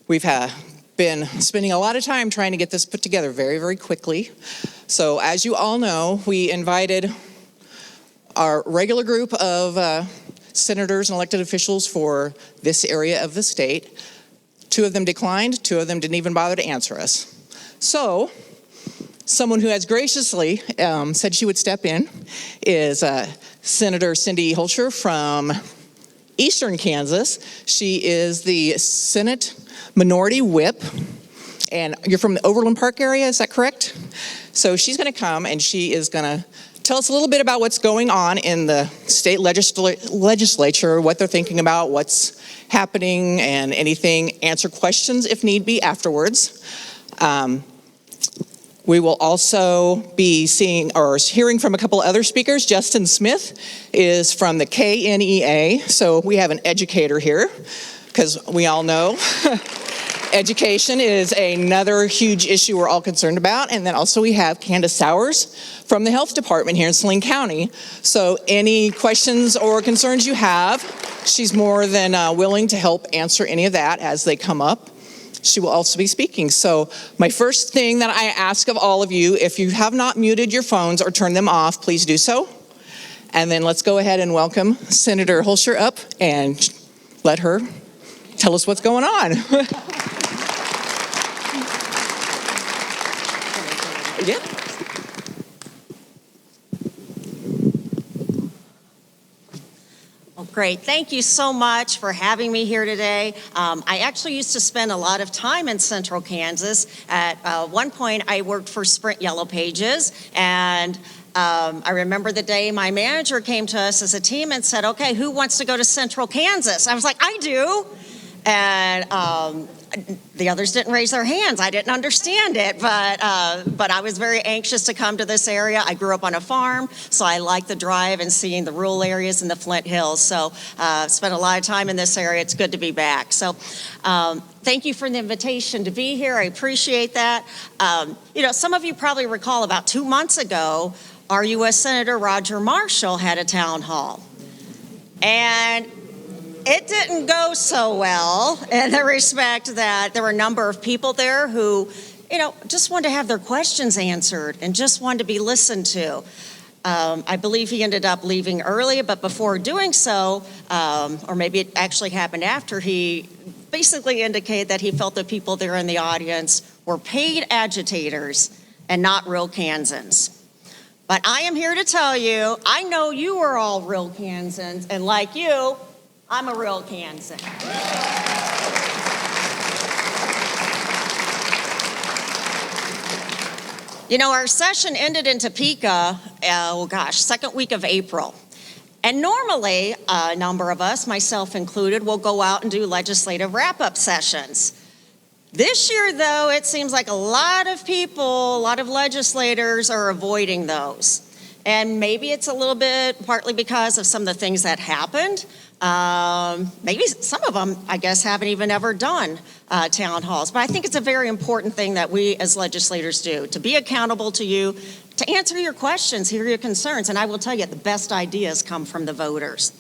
We've been spending a lot of time trying to get this put together very, very quickly. So as you all know, we invited our regular group of senators and elected officials for this area of the state. 2 of them declined, 2 of them didn't even bother to answer us. So someone who has graciously said she would step in is Senator Cindy Holscher from Eastern Kansas. She is the Senate Minority Whip, and you're from the Overland Park area, is that correct? So she's going to come and she is going to tell us a little bit about what's going on in the state legislature, what they're thinking about, what's happening, and anything, answer questions if need be afterwards. We will also be seeing or hearing from a couple other speakers. Justin Smith is from the KNEA, so we have an educator here, because we all know education is another huge issue we're all concerned about. And then also we have Candace Sowers from the health department here in Salina County. So any questions or concerns you have, she's more than willing to help answer any of that as they come up. She will also be speaking. So my first thing that I ask of all of you, if you have not muted your phones or turned them off, please do so. And then let's go ahead and welcome Senator Holscher up and let her tell us what's going on. Yeah. Well, great. Thank you so much for having me here today. I actually used to spend a lot of time in Central Kansas. At one point, I worked for Sprint Yellow Pages, and I remember the day my manager came to us as a team and said, okay, who wants to go to Central Kansas? I was like, I do. And the others didn't raise their hands. I didn't understand it, but I was very anxious to come to this area. I grew up on a farm, so I like the drive and seeing the rural areas in the Flint Hills. So spent a lot of time in this area. It's good to be back. So thank you for the invitation to be here. I appreciate that. Some of you probably recall about 2 months ago, our U.S. Senator Roger Marshall had a town hall. And it didn't go so well in the respect that there were a number of people there who, just wanted to have their questions answered and just wanted to be listened to. I believe he ended up leaving early, but before doing so, or maybe it actually happened after, he basically indicated that he felt the people there in the audience were paid agitators and not real Kansans. But I am here to tell you, I know you are all real Kansans, and like you, I'm a real Kansan. Our session ended in Topeka, second week of April. And normally, a number of us, myself included, will go out and do legislative wrap-up sessions. This year, though, it seems like a lot of people, a lot of legislators are avoiding those. And maybe it's a little bit partly because of some of the things that happened. Maybe some of them, I guess, haven't even ever done town halls. But I think it's a very important thing that we as legislators do, to be accountable to you, to answer your questions, hear your concerns. And I will tell you, the best ideas come from the voters.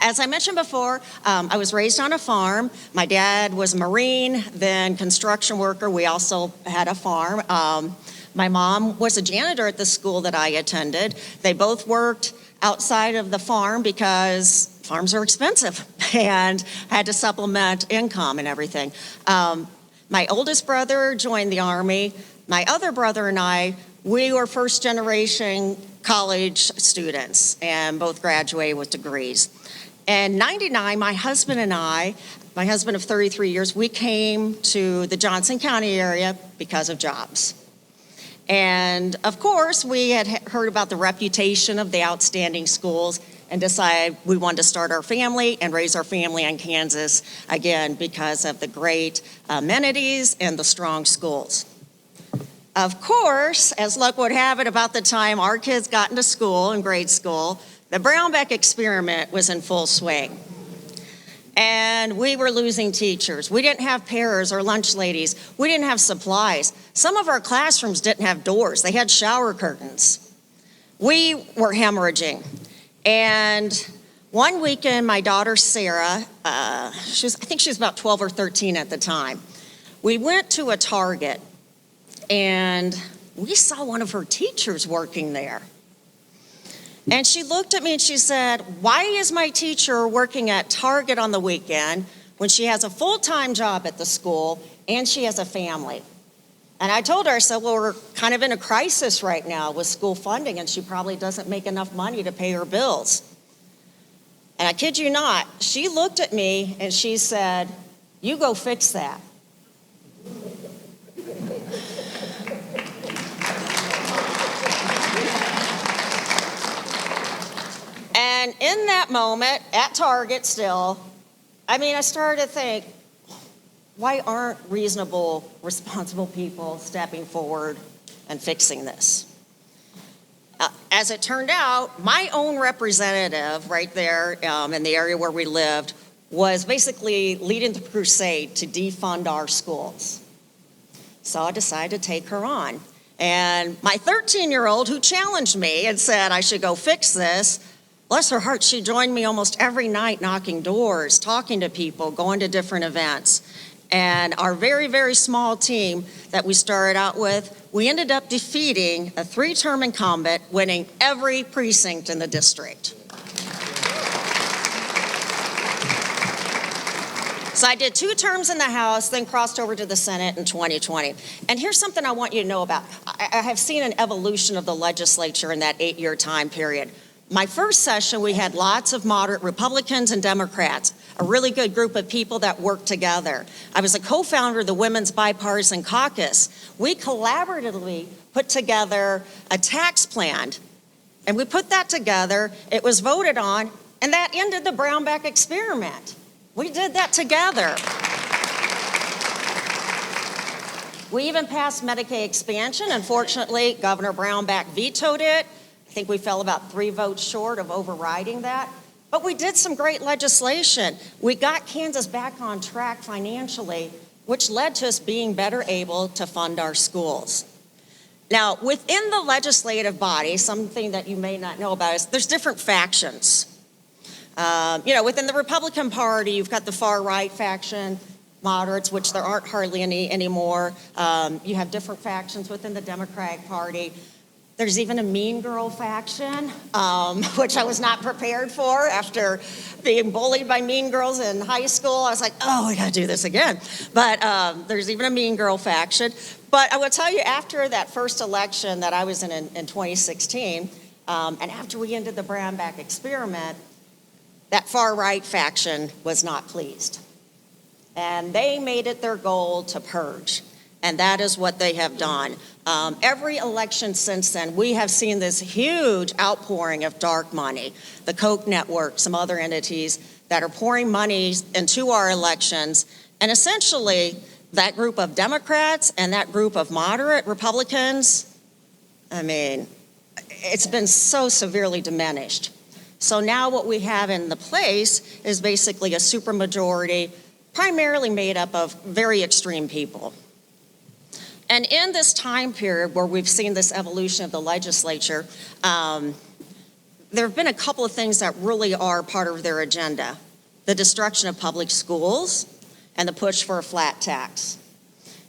As I mentioned before, I was raised on a farm. My dad was a Marine, then construction worker. We also had a farm. My mom was a janitor at the school that I attended. They both worked outside of the farm because farms are expensive and had to supplement income and everything. My oldest brother joined the Army. My other brother and I, we were first generation college students and both graduated with degrees. In '99, my husband and I, my husband of 33 years, we came to the Johnson County area because of jobs. And of course, we had heard about the reputation of the outstanding schools and decided we wanted to start our family and raise our family in Kansas, again, because of the great amenities and the strong schools. Of course, as luck would have it, about the time our kids got into school, in grade school, the Brownback experiment was in full swing. And we were losing teachers. We didn't have paras or lunch ladies. We didn't have supplies. Some of our classrooms didn't have doors. They had shower curtains. We were hemorrhaging. And one weekend, my daughter, Sarah, I think she was about 12 or 13 at the time. we went to a Target and we saw one of her teachers working there. And she looked at me and she said, "Why is my teacher working at Target on the weekend when she has a full-time job at the school and she has a family?" And I told her, I said, "Well, we're kind of in a crisis right now with school funding, and she probably doesn't make enough money to pay her bills." And I kid you not, she looked at me and she said, "You go fix that." And in that moment, at Target still, I started to think, why aren't reasonable, responsible people stepping forward and fixing this? As it turned out, my own representative right there in the area where we lived was basically leading the crusade to defund our schools. So I decided to take her on. And my 13-year-old who challenged me and said I should go fix this, bless her heart, she joined me almost every night knocking doors, talking to people, going to different events. And our very, very small team that we started out with, we ended up defeating a 3-term incumbent, winning every precinct in the district. So I did 2 terms in the House, then crossed over to the Senate in 2020. And here's something I want you to know about. I have seen an evolution of the legislature in that 8-year time period. My first session, we had lots of moderate Republicans and Democrats, a really good group of people that worked together. I was a co-founder of the Women's Bipartisan Caucus. We collaboratively put together a tax plan, and we put that together. It was voted on, and that ended the Brownback experiment. We did that together. We even passed Medicaid expansion. Unfortunately, Governor Brownback vetoed it. I think we fell about 3 votes short of overriding that. But we did some great legislation. We got Kansas back on track financially, which led to us being better able to fund our schools. Now, within the legislative body, something that you may not know about is there's different factions. Within the Republican Party, you've got the far-right faction, moderates, which there aren't hardly any anymore. You have different factions within the Democratic Party. There's even a mean girl faction, which I was not prepared for after being bullied by mean girls in high school. I was like, oh, we gotta do this again. But there's even a mean girl faction. But I will tell you, after that first election that I was in 2016, and after we ended the Brownback experiment, that far-right faction was not pleased. And they made it their goal to purge. And that is what they have done. Every election since then, we have seen this huge outpouring of dark money. The Koch network, some other entities that are pouring money into our elections. And essentially, that group of Democrats and that group of moderate Republicans, it's been so severely diminished. So now what we have in the place is basically a supermajority, primarily made up of very extreme people. And in this time period where we've seen this evolution of the legislature, there have been a couple of things that really are part of their agenda. The destruction of public schools and the push for a flat tax.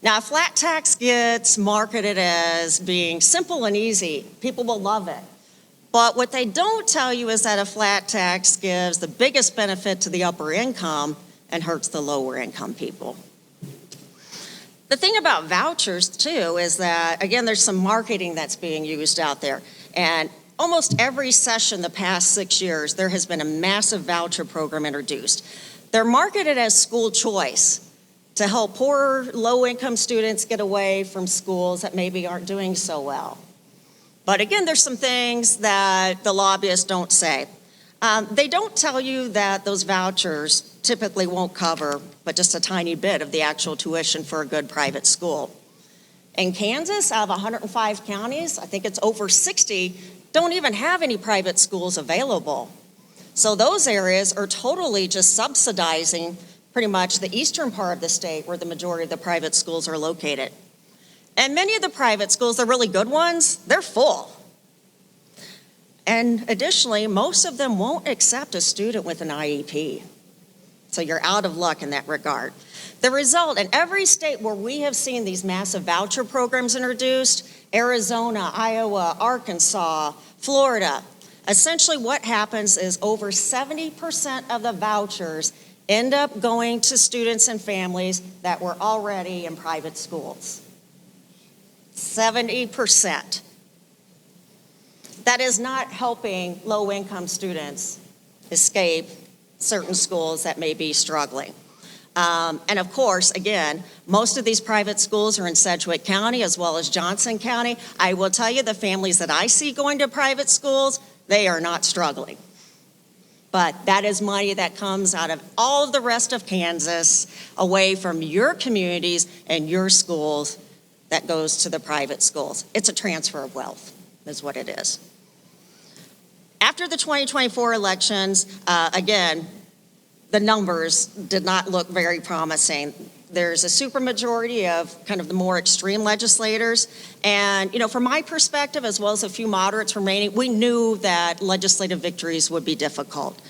Now, a flat tax gets marketed as being simple and easy. People will love it. But what they don't tell you is that a flat tax gives the biggest benefit to the upper income and hurts the lower income people. The thing about vouchers, too, is that, again, there's some marketing that's being used out there. And almost every session the past 6 years, there has been a massive voucher program introduced. They're marketed as school choice to help poor, low-income students get away from schools that maybe aren't doing so well. But again, there's some things that the lobbyists don't say. They don't tell you that those vouchers typically won't cover but just a tiny bit of the actual tuition for a good private school. In Kansas, out of 105 counties, I think it's over 60, don't even have any private schools available. So those areas are totally just subsidizing pretty much the eastern part of the state where the majority of the private schools are located. And many of the private schools, the really good ones, they're full. And additionally, most of them won't accept a student with an IEP. So you're out of luck in that regard. The result, in every state where we have seen these massive voucher programs introduced, Arizona, Iowa, Arkansas, Florida, essentially what happens is over 70% of the vouchers end up going to students and families that were already in private schools. 70%. That is not helping low-income students escape certain schools that may be struggling. And of course, again, most of these private schools are in Sedgwick County as well as Johnson County. I will tell you, the families that I see going to private schools, they are not struggling. But that is money that comes out of all of the rest of Kansas, away from your communities and your schools, that goes to the private schools. It's a transfer of wealth, is what it is. After the 2024 elections, again, the numbers did not look very promising. There's a supermajority of kind of the more extreme legislators. And, from my perspective, as well as a few moderates remaining, we knew that legislative victories would be difficult.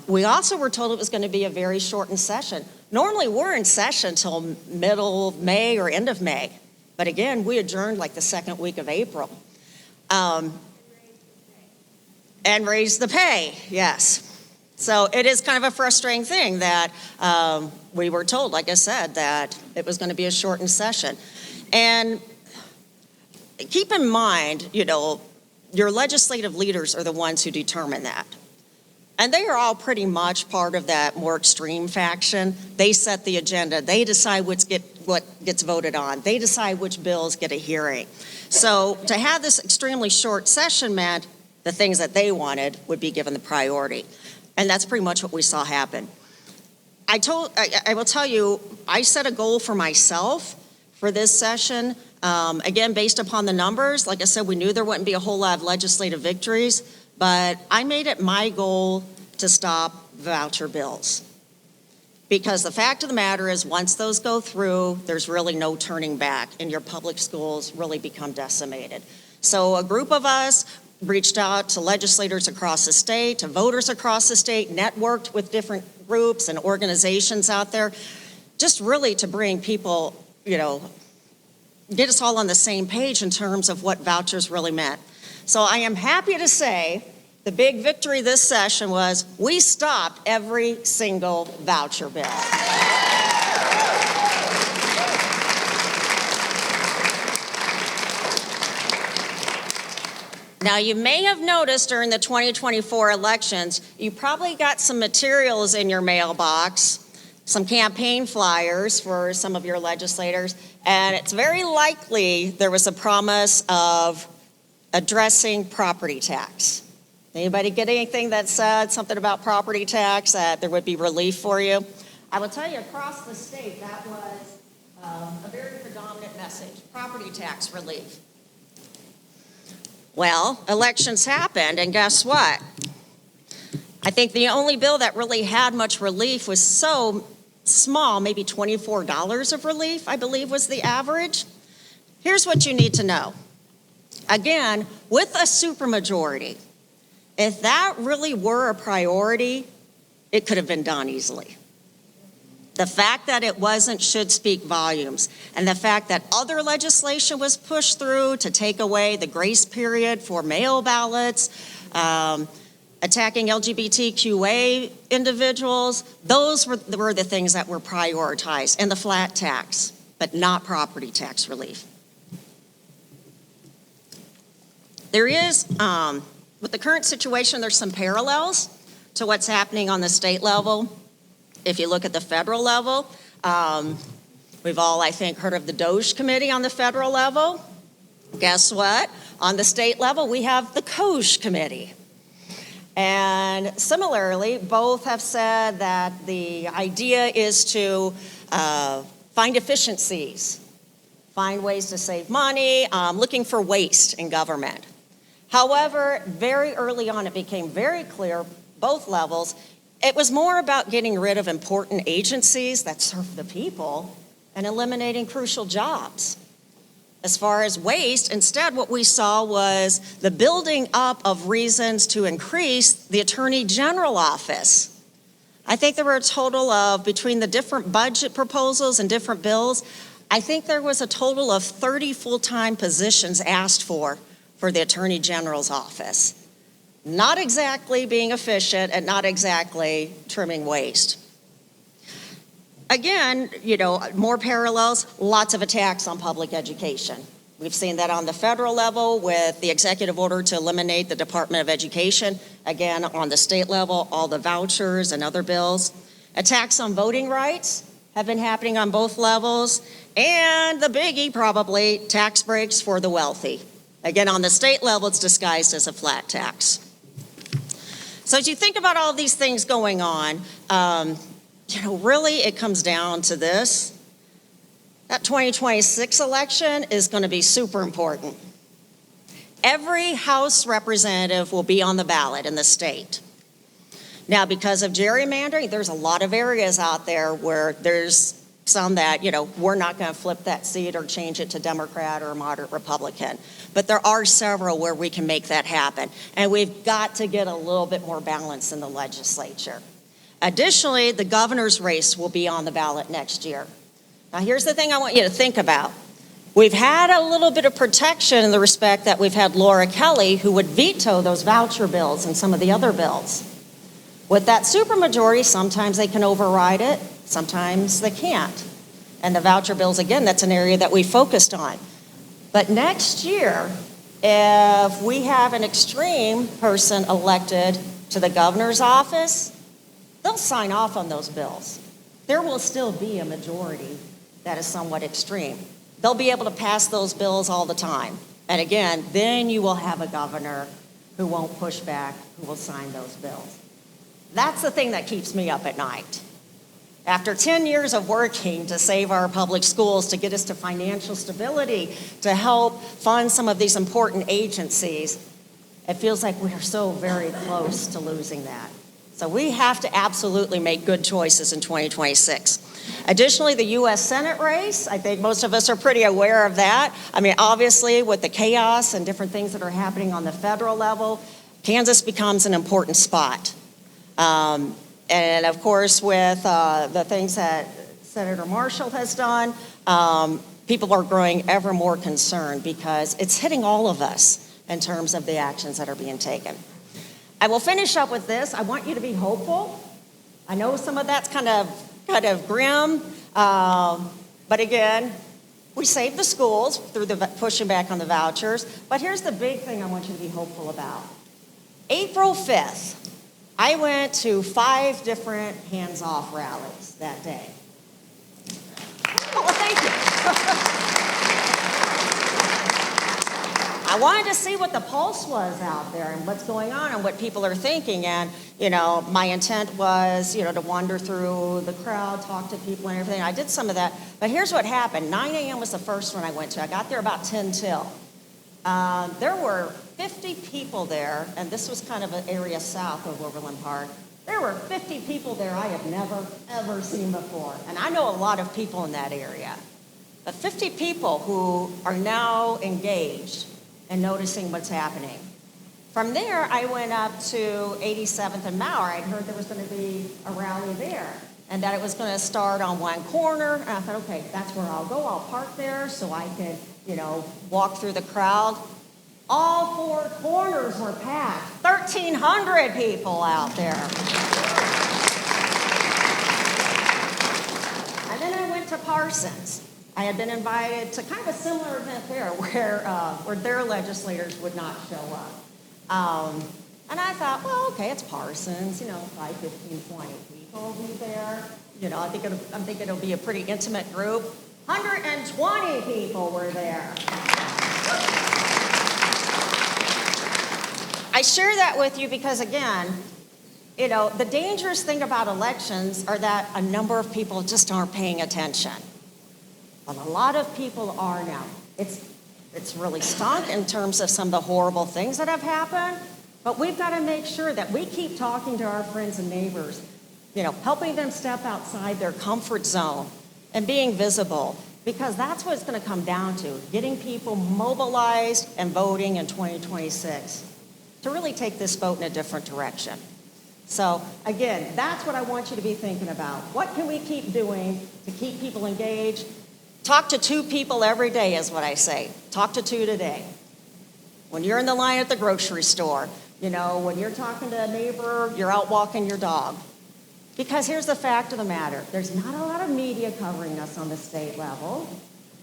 We also were told it was going to be a very shortened session. Normally, we're in session till middle of May or end of May. But again, we adjourned like the second week of April. And raised the pay, yes. So it is kind of a frustrating thing that we were told, like I said, that it was going to be a shortened session. And keep in mind, your legislative leaders are the ones who determine that. And they are all pretty much part of that more extreme faction. They set the agenda. They decide what gets voted on. They decide which bills get a hearing. So to have this extremely short session meant the things that they wanted would be given the priority. And that's pretty much what we saw happen. I will tell you, I set a goal for myself for this session. Again, based upon the numbers, like I said, we knew there wouldn't be a whole lot of legislative victories, but I made it my goal to stop voucher bills. Because the fact of the matter is, once those go through, there's really no turning back, and your public schools really become decimated. So a group of us reached out to legislators across the state, to voters across the state, networked with different groups and organizations out there, just really to bring people, get us all on the same page in terms of what vouchers really meant. So I am happy to say the big victory this session was we stopped every single voucher bill. Now, you may have noticed during the 2024 elections, you probably got some materials in your mailbox, some campaign flyers for some of your legislators, and it's very likely there was a promise of addressing property tax. Anybody get anything that said something about property tax, that there would be relief for you? I will tell you, across the state, that was a very predominant message, property tax relief. Well, elections happened, and guess what? I think the only bill that really had much relief was so small, maybe $24 of relief, I believe was the average. Here's what you need to know. Again, with a supermajority, if that really were a priority, it could have been done easily. The fact that it wasn't should speak volumes. And the fact that other legislation was pushed through to take away the grace period for mail ballots, attacking LGBTQA individuals, those were the things that were prioritized, and the flat tax, but not property tax relief. There is, with the current situation, there's some parallels to what's happening on the state level. If you look at the federal level, we've all, I think, heard of the DOGE committee on the federal level. Guess what? On the state level, we have the COGE committee. And similarly, both have said that the idea is to find efficiencies, find ways to save money, looking for waste in government. However, very early on, it became very clear, both levels, it was more about getting rid of important agencies that serve the people and eliminating crucial jobs. As far as waste, instead what we saw was the building up of reasons to increase the Attorney General office. I think there were a total of, between the different budget proposals and different bills, I think there was a total of 30 full-time positions asked for the Attorney General's office. Not exactly being efficient and not exactly trimming waste. Again, more parallels, lots of attacks on public education. We've seen that on the federal level with the executive order to eliminate the Department of Education. Again, on the state level, all the vouchers and other bills. Attacks on voting rights have been happening on both levels. And the biggie, probably, tax breaks for the wealthy. Again, on the state level, it's disguised as a flat tax. So as you think about all these things going on, really it comes down to this. That 2026 election is going to be super important. Every House representative will be on the ballot in the state. Now, because of gerrymandering, there's a lot of areas out there where there's some that, we're not going to flip that seat or change it to Democrat or moderate Republican. But there are several where we can make that happen. And we've got to get a little bit more balance in the legislature. Additionally, the governor's race will be on the ballot next year. Now, here's the thing I want you to think about. We've had a little bit of protection in the respect that we've had Laura Kelly, who would veto those voucher bills and some of the other bills. With that supermajority, sometimes they can override it, sometimes they can't. And the voucher bills, again, that's an area that we focused on. But next year, if we have an extreme person elected to the governor's office, they'll sign off on those bills. There will still be a majority that is somewhat extreme. They'll be able to pass those bills all the time. And again, then you will have a governor who won't push back, who will sign those bills. That's the thing that keeps me up at night. After 10 years of working to save our public schools, to get us to financial stability, to help fund some of these important agencies, it feels like we are so very close to losing that. So we have to absolutely make good choices in 2026. Additionally, the U.S. Senate race, I think most of us are pretty aware of that. I mean, obviously, with the chaos and different things that are happening on the federal level, Kansas becomes an important spot. And of course, with the things that Senator Marshall has done, people are growing ever more concerned because it's hitting all of us in terms of the actions that are being taken. I will finish up with this. I want you to be hopeful. I know some of that's kind of grim, but again, we saved the schools through the pushing back on the vouchers. But here's the big thing I want you to be hopeful about. April 5th, I went to 5 different hands-off rallies that day. Oh, well, thank you. I wanted to see what the pulse was out there and what's going on and what people are thinking. And, my intent was, to wander through the crowd, talk to people and everything. I did some of that. But here's what happened. 9 a.m. was the first one I went to. I got there about 10 till. There were 50 people there, and this was kind of an area south of Overland Park. There were 50 people there I have never, ever seen before. And I know a lot of people in that area. But 50 people who are now engaged and noticing what's happening. From there, I went up to 87th and Mauer. I'd heard there was going to be a rally there and that it was going to start on one corner. And I thought, okay, that's where I'll go. I'll park there so I could, walk through the crowd. All 4 corners were packed. 1,300 people out there. And then I went to Parsons. I had been invited to kind of a similar event there where their legislators would not show up. And I thought, well, okay, it's Parsons, 5, 15, 20 people will be there. I'm thinking it'll be a pretty intimate group. 120 people were there. I share that with you because, again, the dangerous thing about elections are that a number of people just aren't paying attention. But a lot of people are now. It's really stunk in terms of some of the horrible things that have happened, but we've got to make sure that we keep talking to our friends and neighbors, helping them step outside their comfort zone and being visible, because that's what it's going to come down to, getting people mobilized and voting in 2026 to really take this vote in a different direction. So again, that's what I want you to be thinking about. What can we keep doing to keep people engaged? Talk to 2 people every day is what I say. Talk to 2 today. When you're in the line at the grocery store, when you're talking to a neighbor, you're out walking your dog. Because here's the fact of the matter. There's not a lot of media covering us on the state level.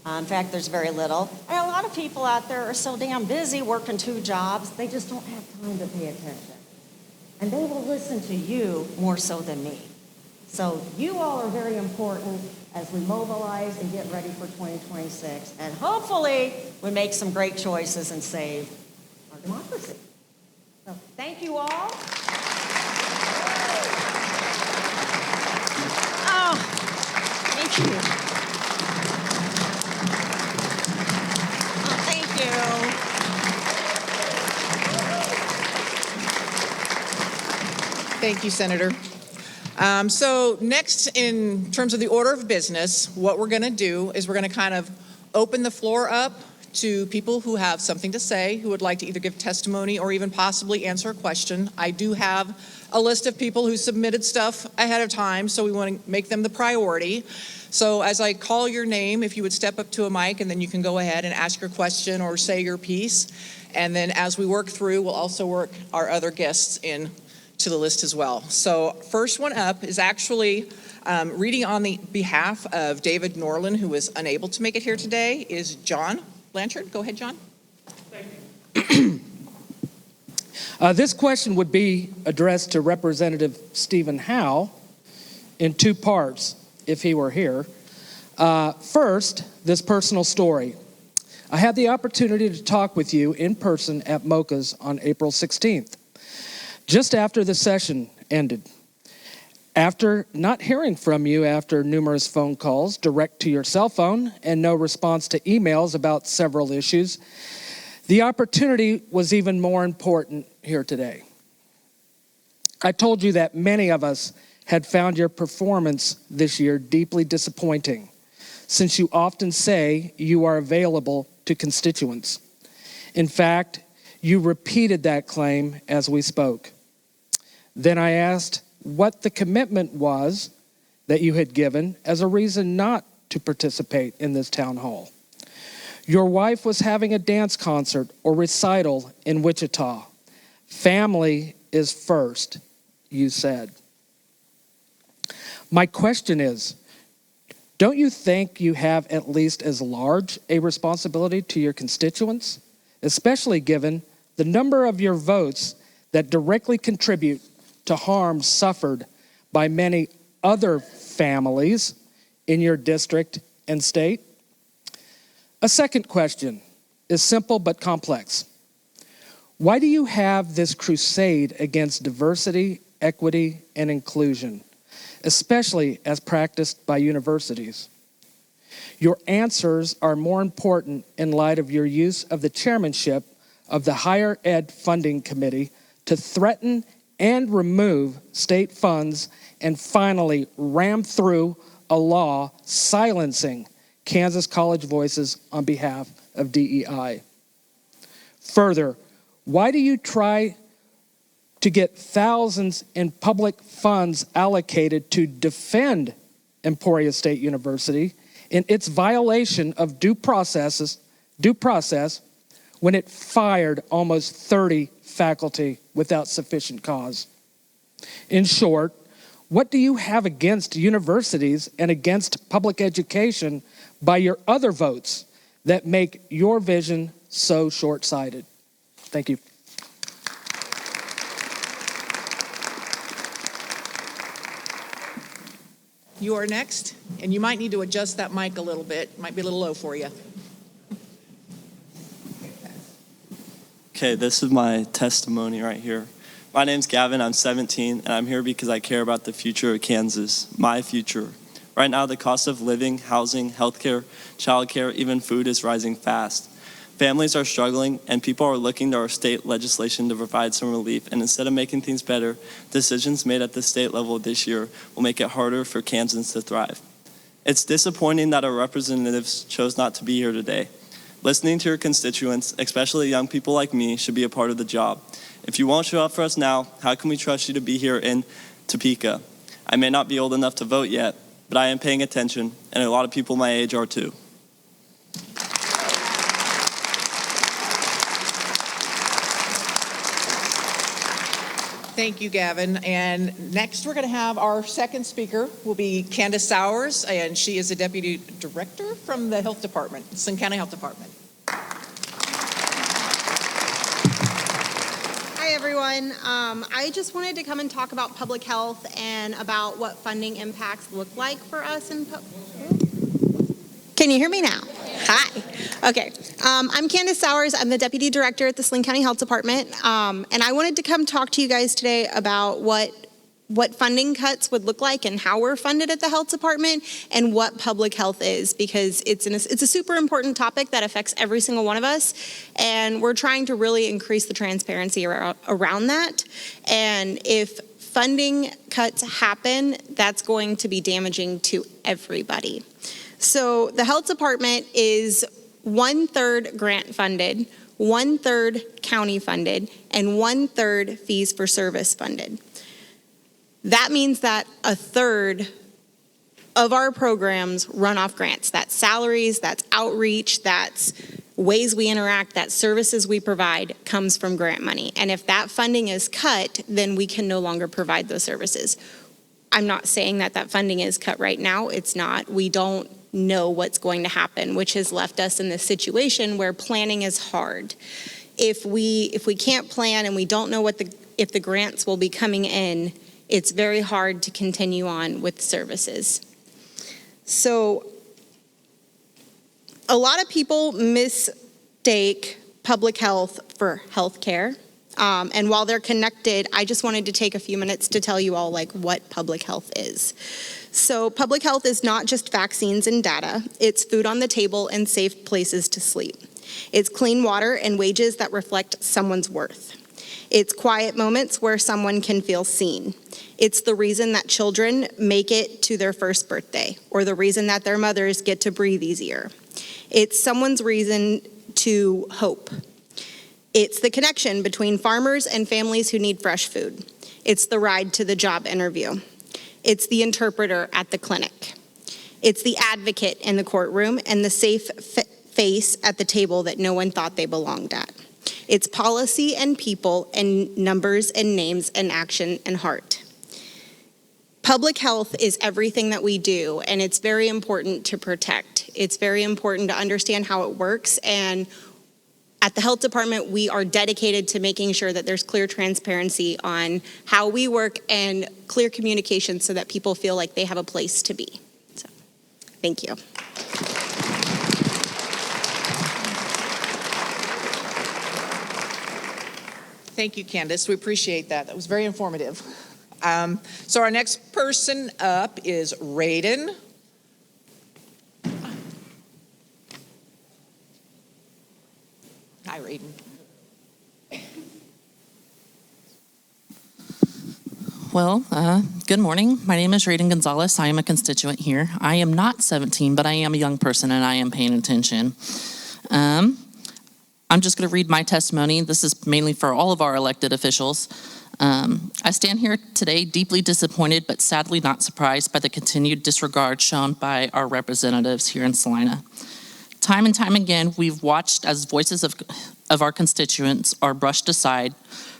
In fact, there's very little. And a lot of people out there are so damn busy working 2 jobs, they just don't have time to pay attention. And they will listen to you more so than me. So you all are very important as we mobilize and get ready for 2026. And hopefully we make some great choices and save our democracy. So thank you all. Oh, thank you. Oh, thank you. Thank you, Senator. So next, in terms of the order of business, what we're going to do is we're going to kind of open the floor up to people who have something to say, who would like to either give testimony or even possibly answer a question. I do have a list of people who submitted stuff ahead of time, so we want to make them the priority. So as I call your name, if you would step up to a mic, and then you can go ahead and ask your question or say your piece. And then as we work through, we'll also work our other guests in to the list as well. So first one up is actually reading on the behalf of David Norland, who was unable to make it here today, is John Blanchard. Go ahead, John. Thank you. This question would be addressed to Representative Stephen Howe in 2 parts, if he were here. First, this personal story. I had the opportunity to talk with you in person at MOCA's on April 16th. Just after the session ended, after not hearing from you after numerous phone calls direct to your cell phone and no response to emails about several issues, the opportunity was even more important here today. I told you that many of us had found your performance this year deeply disappointing, since you often say you are available to constituents. In fact, you repeated that claim as we spoke. Then I asked what the commitment was that you had given as a reason not to participate in this town hall. Your wife was having a dance concert or recital in Wichita. Family is first, you said. My question is, don't you think you have at least as large a responsibility to your constituents, especially given the number of your votes that directly contribute to harm suffered by many other families in your district and state? A second question is simple but complex. Why do you have this crusade against diversity, equity, and inclusion, especially as practiced by universities? Your answers are more important in light of your use of the chairmanship of the Higher Ed Funding Committee to threaten and remove state funds and finally ram through a law silencing Kansas college voices on behalf of DEI. Further, why do you try to get thousands in public funds allocated to defend Emporia State University in its violation of due process when it fired almost 30 faculty without sufficient cause? In short, what do you have against universities and against public education by your other votes that make your vision so short-sighted? Thank you. You are next, and you might need to adjust that mic a little bit. It might be a little low for you. Okay, this is my testimony right here. My name's Gavin, I'm 17, and I'm here because I care about the future of Kansas, my future. Right now, the cost of living, housing, healthcare, childcare, even food is rising fast. Families are struggling, and people are looking to our state legislation to provide some relief. And instead of making things better, decisions made at the state level this year will make it harder for Kansans to thrive. It's disappointing that our representatives chose not to be here today. Listening to your constituents, especially young people like me, should be a part of the job. If you won't show up for us now, how can we trust you to be here in Topeka? I may not be old enough to vote yet, but I am paying attention, and a lot of people my age are too. Thank you, Gavin. And next we're going to have our second speaker will be Candace Sowers, and she is a Deputy Director from the Health Department, Salina County Health Department. Hi, everyone. I just wanted to come and talk about public health and about what funding impacts look like for us in Can you hear me now? Hi. Okay. I'm Candace Sowers. I'm the Deputy Director at the Salina County Health Department. And I wanted to come talk to you guys today about what funding cuts would look like and how we're funded at the health department and what public health is, because it's a super important topic that affects every single one of us. And we're trying to really increase the transparency around that. And if funding cuts happen, that's going to be damaging to everybody. So the health department is 1/3 grant funded, 1/3 county funded, and 1/3 fees for service funded. That means that 1/3 of our programs run off grants. That's salaries, that's outreach, that's ways we interact, that's services we provide comes from grant money. And if that funding is cut, then we can no longer provide those services. I'm not saying that funding is cut right now. It's not. We don't know what's going to happen, which has left us in this situation where planning is hard. If we can't plan and we don't know if the grants will be coming in, it's very hard to continue on with services. So a lot of people mistake public health for health care. And while they're connected, I just wanted to take a few minutes to tell you all what public health is. So public health is not just vaccines and data. It's food on the table and safe places to sleep. It's clean water and wages that reflect someone's worth. It's quiet moments where someone can feel seen. It's the reason that children make it to their first birthday, or the reason that their mothers get to breathe easier. It's someone's reason to hope. It's the connection between farmers and families who need fresh food. It's the ride to the job interview. It's the interpreter at the clinic. It's the advocate in the courtroom and the safe face at the table that no one thought they belonged at. It's policy and people and numbers and names and action and heart. Public health is everything that we do, and it's very important to protect. It's very important to understand how it works, and at the health department, we are dedicated to making sure that there's clear transparency on how we work and clear communication so that people feel like they have a place to be. So, thank you. Thank you, Candace. We appreciate that. That was very informative. So our next person up is Raiden. Hi, Raiden. Well, good morning. My name is Raiden Gonzalez. I am a constituent here. I am not 17, but I am a young person and I am paying attention. I'm just going to read my testimony. This is mainly for all of our elected officials. I stand here today deeply disappointed, but sadly not surprised by the continued disregard shown by our representatives here in Salina. Time and time again, we've watched as voices of our constituents are brushed aside,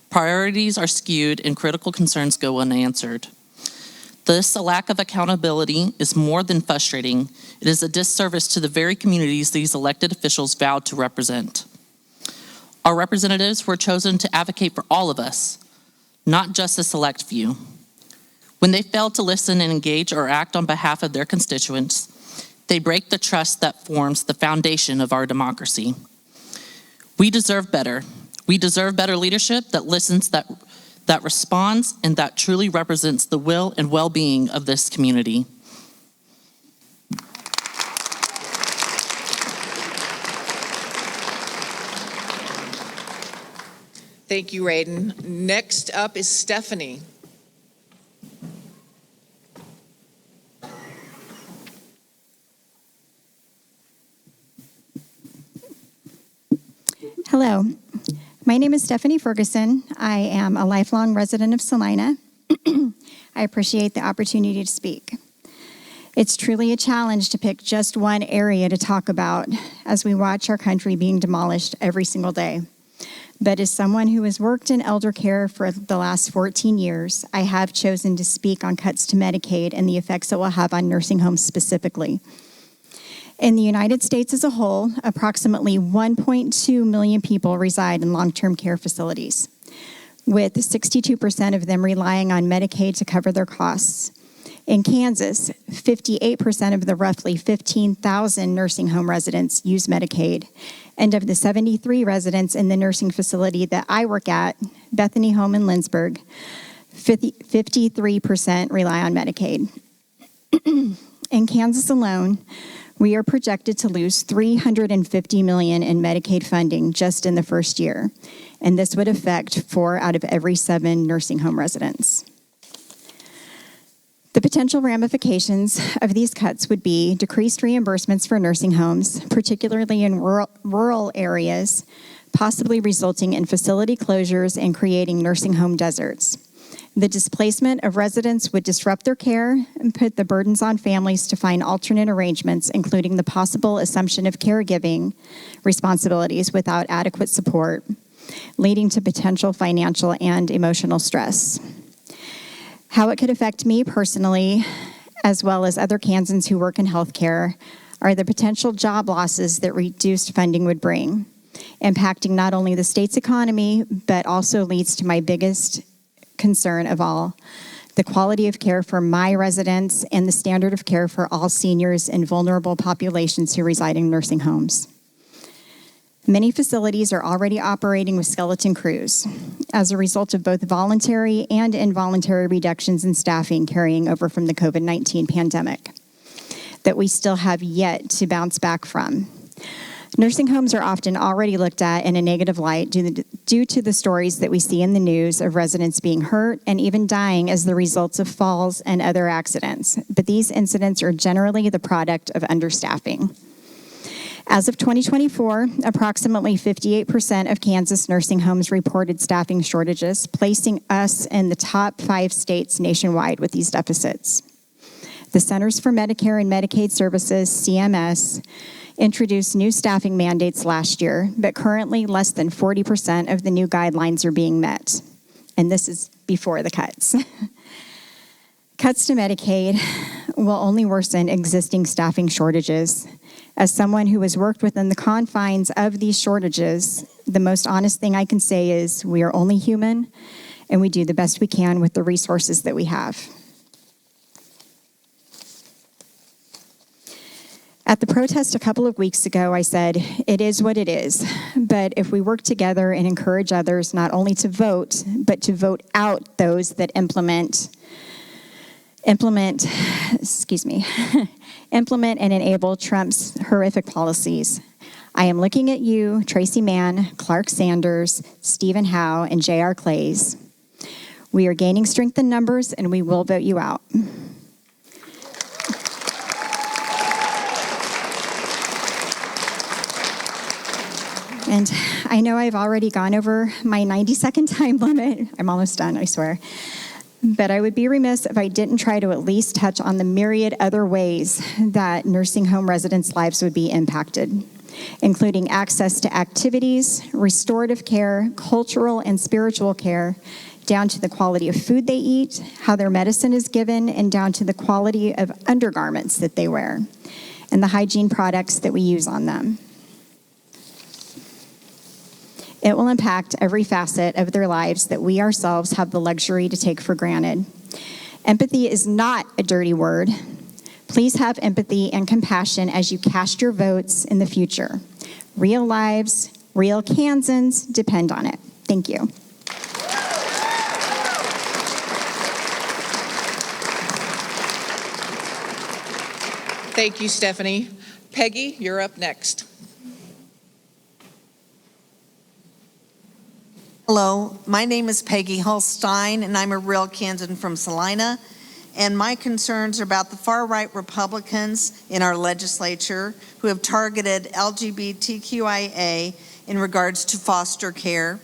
priorities are skewed, and critical concerns go unanswered. This lack of accountability is more than frustrating. It is a disservice to the very communities these elected officials vowed to represent. Our representatives were chosen to advocate for all of us, not just a select few. When they fail to listen and engage or act on behalf of their constituents, they break the trust that forms the foundation of our democracy. We deserve better. We deserve better leadership that listens, that responds, and that truly represents the will and well-being of this community. Thank you, Raiden. Next up is Stephanie. Hello, my name is Stephanie Ferguson. I am a lifelong resident of Salina. I appreciate the opportunity to speak. It's truly a challenge to pick just one area to talk about as we watch our country being demolished every single day. But as someone who has worked in elder care for the last 14 years, I have chosen to speak on cuts to Medicaid and the effects it will have on nursing homes specifically. In the United States as a whole, approximately 1.2 million people reside in long-term care facilities, with 62% of them relying on Medicaid to cover their costs. In Kansas, 58% of the roughly 15,000 nursing home residents use Medicaid, and of the 73 residents in the nursing facility that I work at, Bethany Home in Lindsborg, 53% rely on Medicaid. In Kansas alone, we are projected to lose $350 million in Medicaid funding just in the first year, and this would affect 4 out of every 7 nursing home residents. The potential ramifications of these cuts would be decreased reimbursements for nursing homes, particularly in rural areas, possibly resulting in facility closures and creating nursing home deserts. The displacement of residents would disrupt their care and put the burdens on families to find alternate arrangements, including the possible assumption of caregiving responsibilities without adequate support, leading to potential financial and emotional stress. How it could affect me personally, as well as other Kansans who work in healthcare, are the potential job losses that reduced funding would bring, impacting not only the state's economy, but also leads to my biggest concern of all, the quality of care for my residents and the standard of care for all seniors and vulnerable populations who reside in nursing homes. Many facilities are already operating with skeleton crews as a result of both voluntary and involuntary reductions in staffing carrying over from the COVID-19 pandemic that we still have yet to bounce back from. Nursing homes are often already looked at in a negative light due to the stories that we see in the news of residents being hurt and even dying as the results of falls and other accidents. But these incidents are generally the product of understaffing. As of 2024, approximately 58% of Kansas nursing homes reported staffing shortages, placing us in the top 5 states nationwide with these deficits. The Centers for Medicare and Medicaid Services, CMS, introduced new staffing mandates last year, but currently less than 40% of the new guidelines are being met. And this is before the cuts. Cuts to Medicaid will only worsen existing staffing shortages. As someone who has worked within the confines of these shortages, the most honest thing I can say is we are only human and we do the best we can with the resources that we have. At the protest a couple of weeks ago, I said, it is what it is. But if we work together and encourage others not only to vote, but to vote out those that implement and enable Trump's horrific policies. I am looking at you, Tracy Mann, Clark Sanders, Stephen Howe, and J.R. Clays. We are gaining strength in numbers, and we will vote you out. And I know I've already gone over my 90-second time limit. I'm almost done, I swear. But I would be remiss if I didn't try to at least touch on the myriad other ways that nursing home residents' lives would be impacted, including access to activities, restorative care, cultural and spiritual care, down to the quality of food they eat, how their medicine is given, and down to the quality of undergarments that they wear, and the hygiene products that we use on them. It will impact every facet of their lives that we ourselves have the luxury to take for granted. Empathy is not a dirty word. Please have empathy and compassion as you cast your votes in the future. Real lives, real Kansans depend on it. Thank you. Thank you, Stephanie. Peggy, you're up next. Hello, my name is Peggy Holstein, and I'm a real Kansan from Salina. And my concerns are about the far-right Republicans in our legislature who have targeted LGBTQIA in regards to foster care.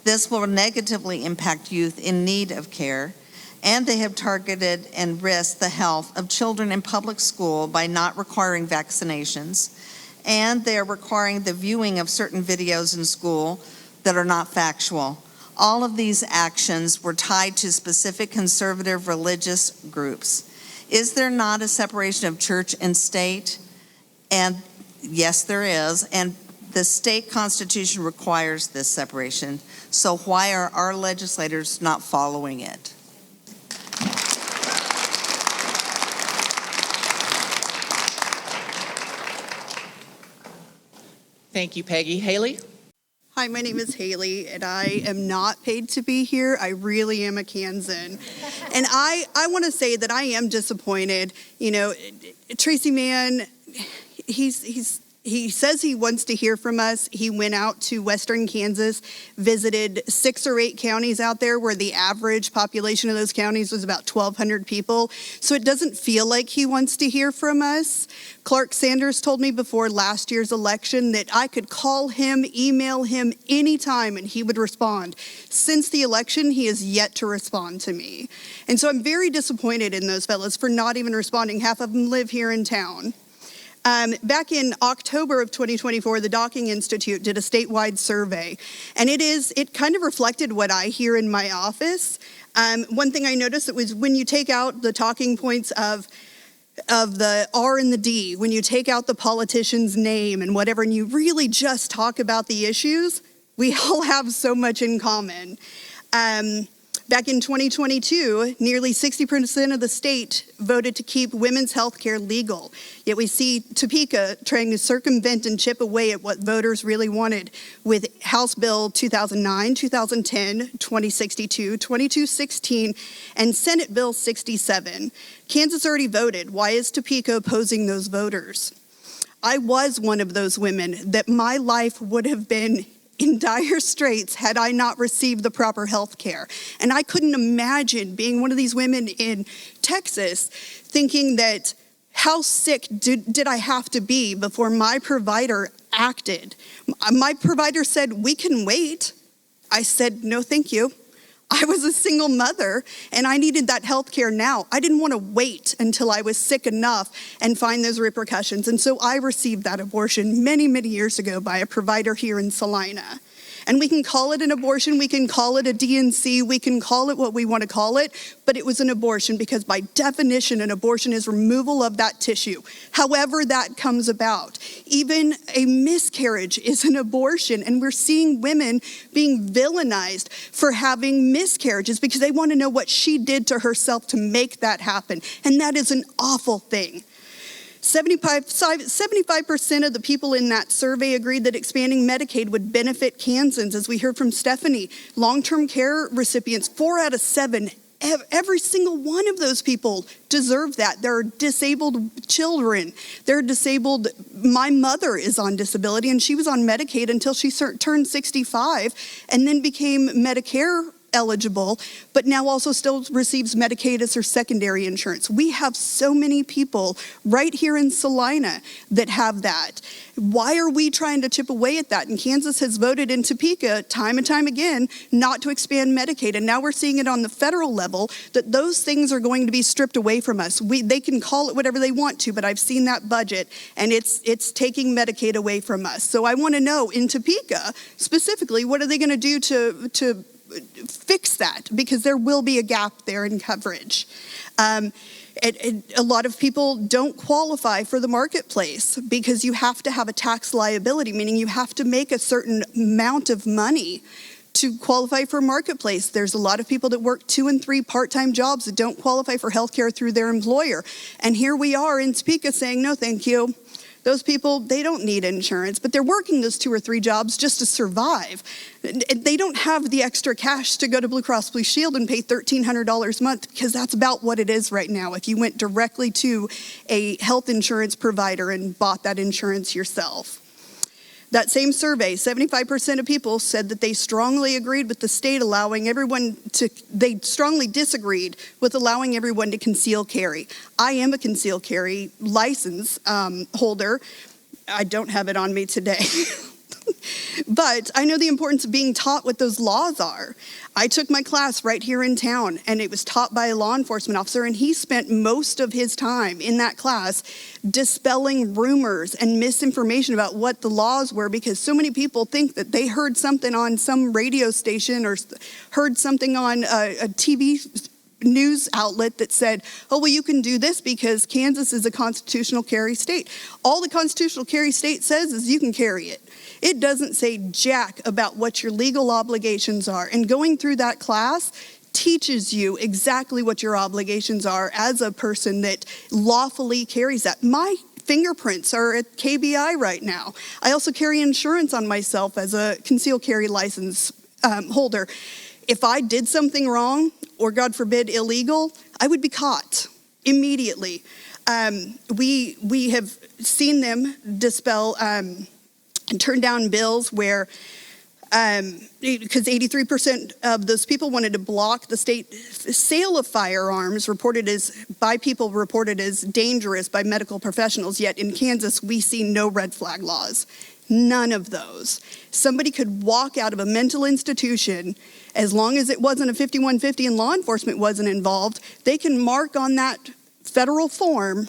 This will negatively impact youth in need of care, and they have targeted and risked the health of children in public school by not requiring vaccinations, and they are requiring the viewing of certain videos in school that are not factual. All of these actions were tied to specific conservative religious groups. Is there not a separation of church and state? And yes, there is, and the state constitution requires this separation. So why are our legislators not following it? Thank you, Peggy. Haley? Hi, my name is Haley, and I am not paid to be here. I really am a Kansan. And I want to say that I am disappointed. You know, Tracy Mann, he says he wants to hear from us. He went out to Western Kansas, visited 6 or 8 counties out there where the average population of those counties was about 1,200 people. So it doesn't feel like he wants to hear from us. Clark Sanders told me before last year's election that I could call him, email him anytime, and he would respond. Since the election, he has yet to respond to me. And so I'm very disappointed in those fellows for not even responding. Half of them live here in town. Back in October of 2024, the Docking Institute did a statewide survey, and it kind of reflected what I hear in my office. One thing I noticed was when you take out the talking points of the R and the D, when you take out the politician's name and whatever, and you really just talk about the issues, we all have so much in common. Back in 2022, nearly 60% of the state voted to keep women's health care legal. Yet we see Topeka trying to circumvent and chip away at what voters really wanted with House Bill 2009, 2010, 2062, 2216, and Senate Bill 67. Kansas already voted. Why is Topeka opposing those voters? I was one of those women that my life would have been in dire straits had I not received the proper health care. And I couldn't imagine being one of these women in Texas thinking that how sick did I have to be before my provider acted. My provider said, "We can wait." I said, "No, thank you." I was a single mother and I needed that health care now. I didn't want to wait until I was sick enough and find those repercussions. And so I received that abortion many, many years ago by a provider here in Salina. And we can call it an abortion, we can call it a DNC, we can call it what we want to call it, but it was an abortion because by definition, an abortion is removal of that tissue, however that comes about. Even a miscarriage is an abortion, and we're seeing women being villainized for having miscarriages because they want to know what she did to herself to make that happen, and that is an awful thing. 75% of the people in that survey agreed that expanding Medicaid would benefit Kansans. As we heard from Stephanie, long-term care recipients, 4 out of 7, every single one of those people deserve that. There are disabled children. They're disabled. My mother is on disability, and she was on Medicaid until she turned 65 and then became Medicare eligible, but now also still receives Medicaid as her secondary insurance. We have so many people right here in Salina that have that. Why are we trying to chip away at that? And Kansas has voted in Topeka time and time again not to expand Medicaid, and now we're seeing it on the federal level that those things are going to be stripped away from us. They can call it whatever they want to, but I've seen that budget, and it's taking Medicaid away from us. So I want to know in Topeka specifically, what are they going to do to fix that, because there will be a gap there in coverage. A lot of people don't qualify for the marketplace because you have to have a tax liability, meaning you have to make a certain amount of money to qualify for marketplace. There's a lot of people that work 2 and 3 part-time jobs that don't qualify for health care through their employer. And here we are in Topeka saying, no, thank you. Those people, they don't need insurance, but they're working those 2 or 3 jobs just to survive. They don't have the extra cash to go to Blue Cross Blue Shield and pay $1,300 a month, because that's about what it is right now if you went directly to a health insurance provider and bought that insurance yourself. That same survey, 75% of people said that they strongly agreed with the state they strongly disagreed with allowing everyone to conceal carry. I am a concealed carry license holder. I don't have it on me today. But I know the importance of being taught what those laws are. I took my class right here in town, and it was taught by a law enforcement officer, and he spent most of his time in that class dispelling rumors and misinformation about what the laws were, because so many people think that they heard something on some radio station or heard something on a TV news outlet that said, oh, well, you can do this because Kansas is a constitutional carry state. All the constitutional carry state says is you can carry it. It doesn't say jack about what your legal obligations are. And going through that class teaches you exactly what your obligations are as a person that lawfully carries that. My fingerprints are at KBI right now. I also carry insurance on myself as a concealed carry license holder. If I did something wrong, or God forbid illegal, I would be caught immediately. We have seen them dispel and turn down bills where, because 83% of those people wanted to block the state sale of firearms reported as dangerous by medical professionals, yet in Kansas we see no red flag laws. None of those. Somebody could walk out of a mental institution, as long as it wasn't a 5150 and law enforcement wasn't involved, they can mark on that federal form,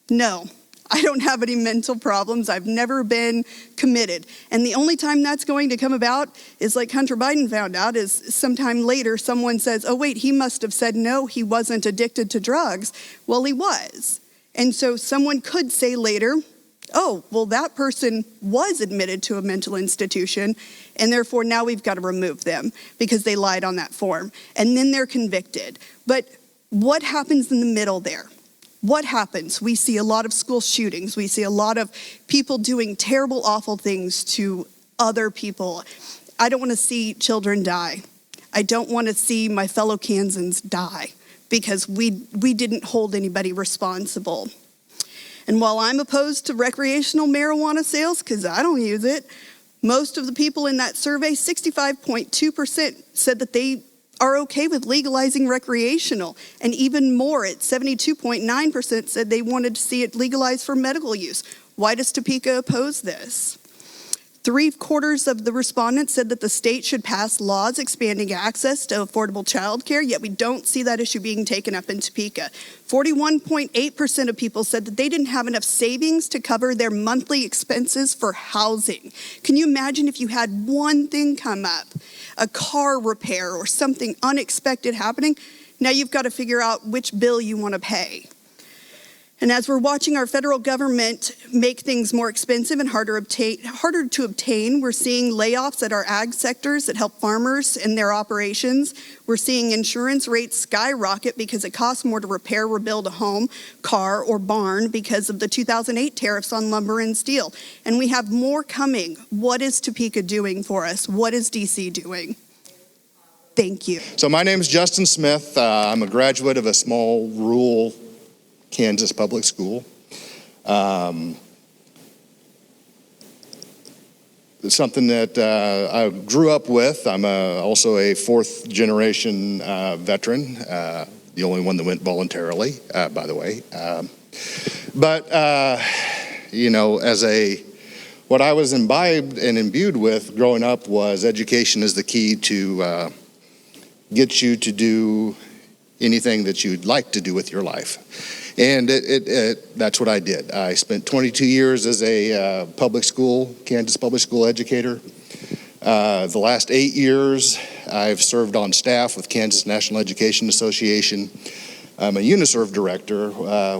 no, I don't have any mental problems. I've never been committed. And the only time that's going to come about is like Hunter Biden found out, is sometime later someone says, oh wait, he must have said no, he wasn't addicted to drugs. Well, he was. And so someone could say later, oh, well, that person was admitted to a mental institution, and therefore now we've got to remove them because they lied on that form. And then they're convicted. But what happens in the middle there? What happens? We see a lot of school shootings. We see a lot of people doing terrible, awful things to other people. I don't want to see children die. I don't want to see my fellow Kansans die because we didn't hold anybody responsible. And while I'm opposed to recreational marijuana sales, because I don't use it, most of the people in that survey, 65.2%, said that they are okay with legalizing recreational. And even more, at 72.9%, said they wanted to see it legalized for medical use. Why does Topeka oppose this? 3/4 of the respondents said that the state should pass laws expanding access to affordable childcare, yet we don't see that issue being taken up in Topeka. 41.8% of people said that they didn't have enough savings to cover their monthly expenses for housing. Can you imagine if you had one thing come up, a car repair or something unexpected happening? Now you've got to figure out which bill you want to pay. And as we're watching our federal government make things more expensive and harder to obtain, we're seeing layoffs at our ag sectors that help farmers in their operations. We're seeing insurance rates skyrocket because it costs more to repair or rebuild a home, car, or barn because of the 2008 tariffs on lumber and steel. And we have more coming. What is Topeka doing for us? What is DC doing? Thank you. So my name is Justin Smith. I'm a graduate of a small rural Kansas public school. It's something that I grew up with. I'm also a fourth generation veteran, the only one that went voluntarily, by the way. What I was imbibed and imbued with growing up was education is the key to get you to do anything that you'd like to do with your life. And that's what I did. I spent 22 years as a Kansas public school educator. The last 8 years, I've served on staff with Kansas National Education Association. I'm a UNISERV director,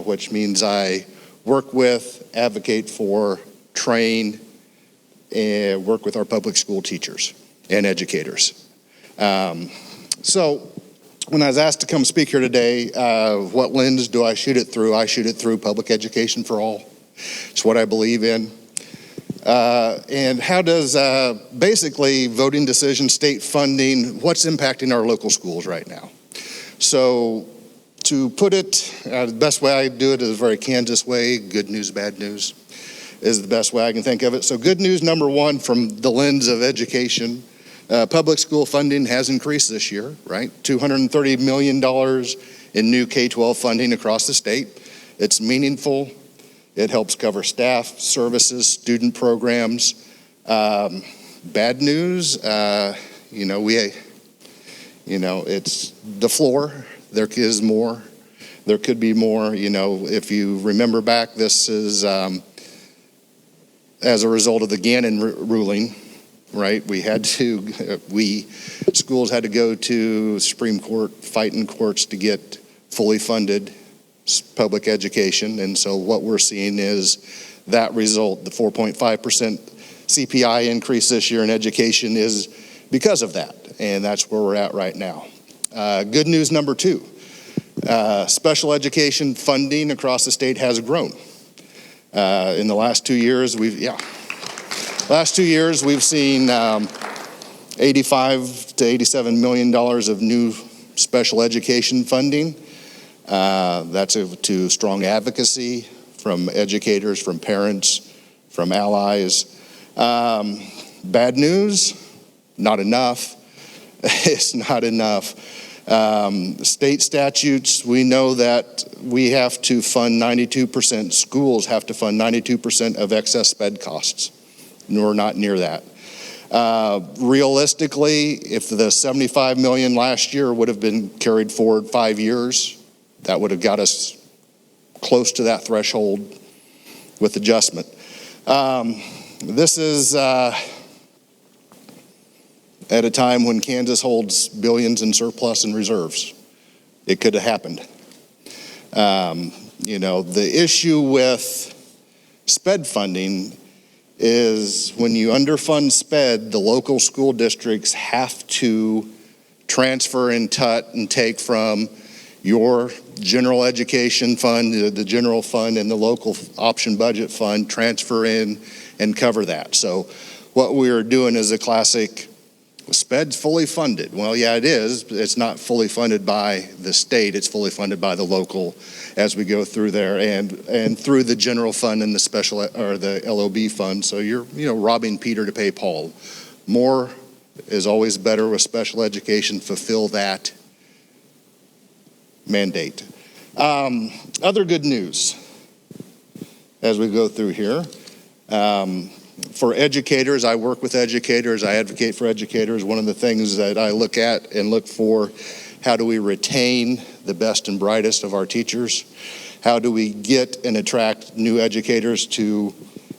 which means I work with, advocate for, train, and work with our public school teachers and educators. When I was asked to come speak here today, what lens do I shoot it through? I shoot it through public education for all. It's what I believe in. And how does basically voting decisions, state funding, what's impacting our local schools right now? So to put it, the best way I do it is a very Kansas way, good news, bad news is the best way I can think of it. So good news number one from the lens of education. Public school funding has increased this year, right? $230 million in new K-12 funding across the state. It's meaningful. It helps cover staff, services, student programs, Bad news, it's the floor. There is more. There could be more. If you remember back, this is as a result of the Gannon ruling, right? Schools had to go to Supreme Court, fight in courts to get fully funded public education. And so what we're seeing is that result, the 4.5% CPI increase this year in education is because of that. And that's where we're at right now. Good news number 2, special education funding across the state has grown. In the last 2 years, we've seen $85 to $87 million of new special education funding. That's to strong advocacy from educators, from parents, from allies. Bad news, not enough. It's not enough. State statutes, we know that we have to fund 92%, schools have to fund 92% of excess sped costs. And we're not near that. Realistically, if the $75 million last year would have been carried forward 5 years, that would have got us close to that threshold with adjustment. This is at a time when Kansas holds billions in surplus and reserves. It could have happened. The issue with SPED funding is when you underfund SPED, the local school districts have to transfer and take from your general education fund, the general fund, and the local option budget fund, transfer in and cover that. So what we are doing is a classic SPED's fully funded. Well, yeah, it is. It's not fully funded by the state. It's fully funded by the local as we go through there and through the general fund and the special or the LOB fund. So you're robbing Peter to pay Paul. More is always better with special education. Fulfill that mandate. Other good news as we go through here. For educators, I work with educators, I advocate for educators. One of the things that I look at and look for, how do we retain the best and brightest of our teachers? How do we get and attract new educators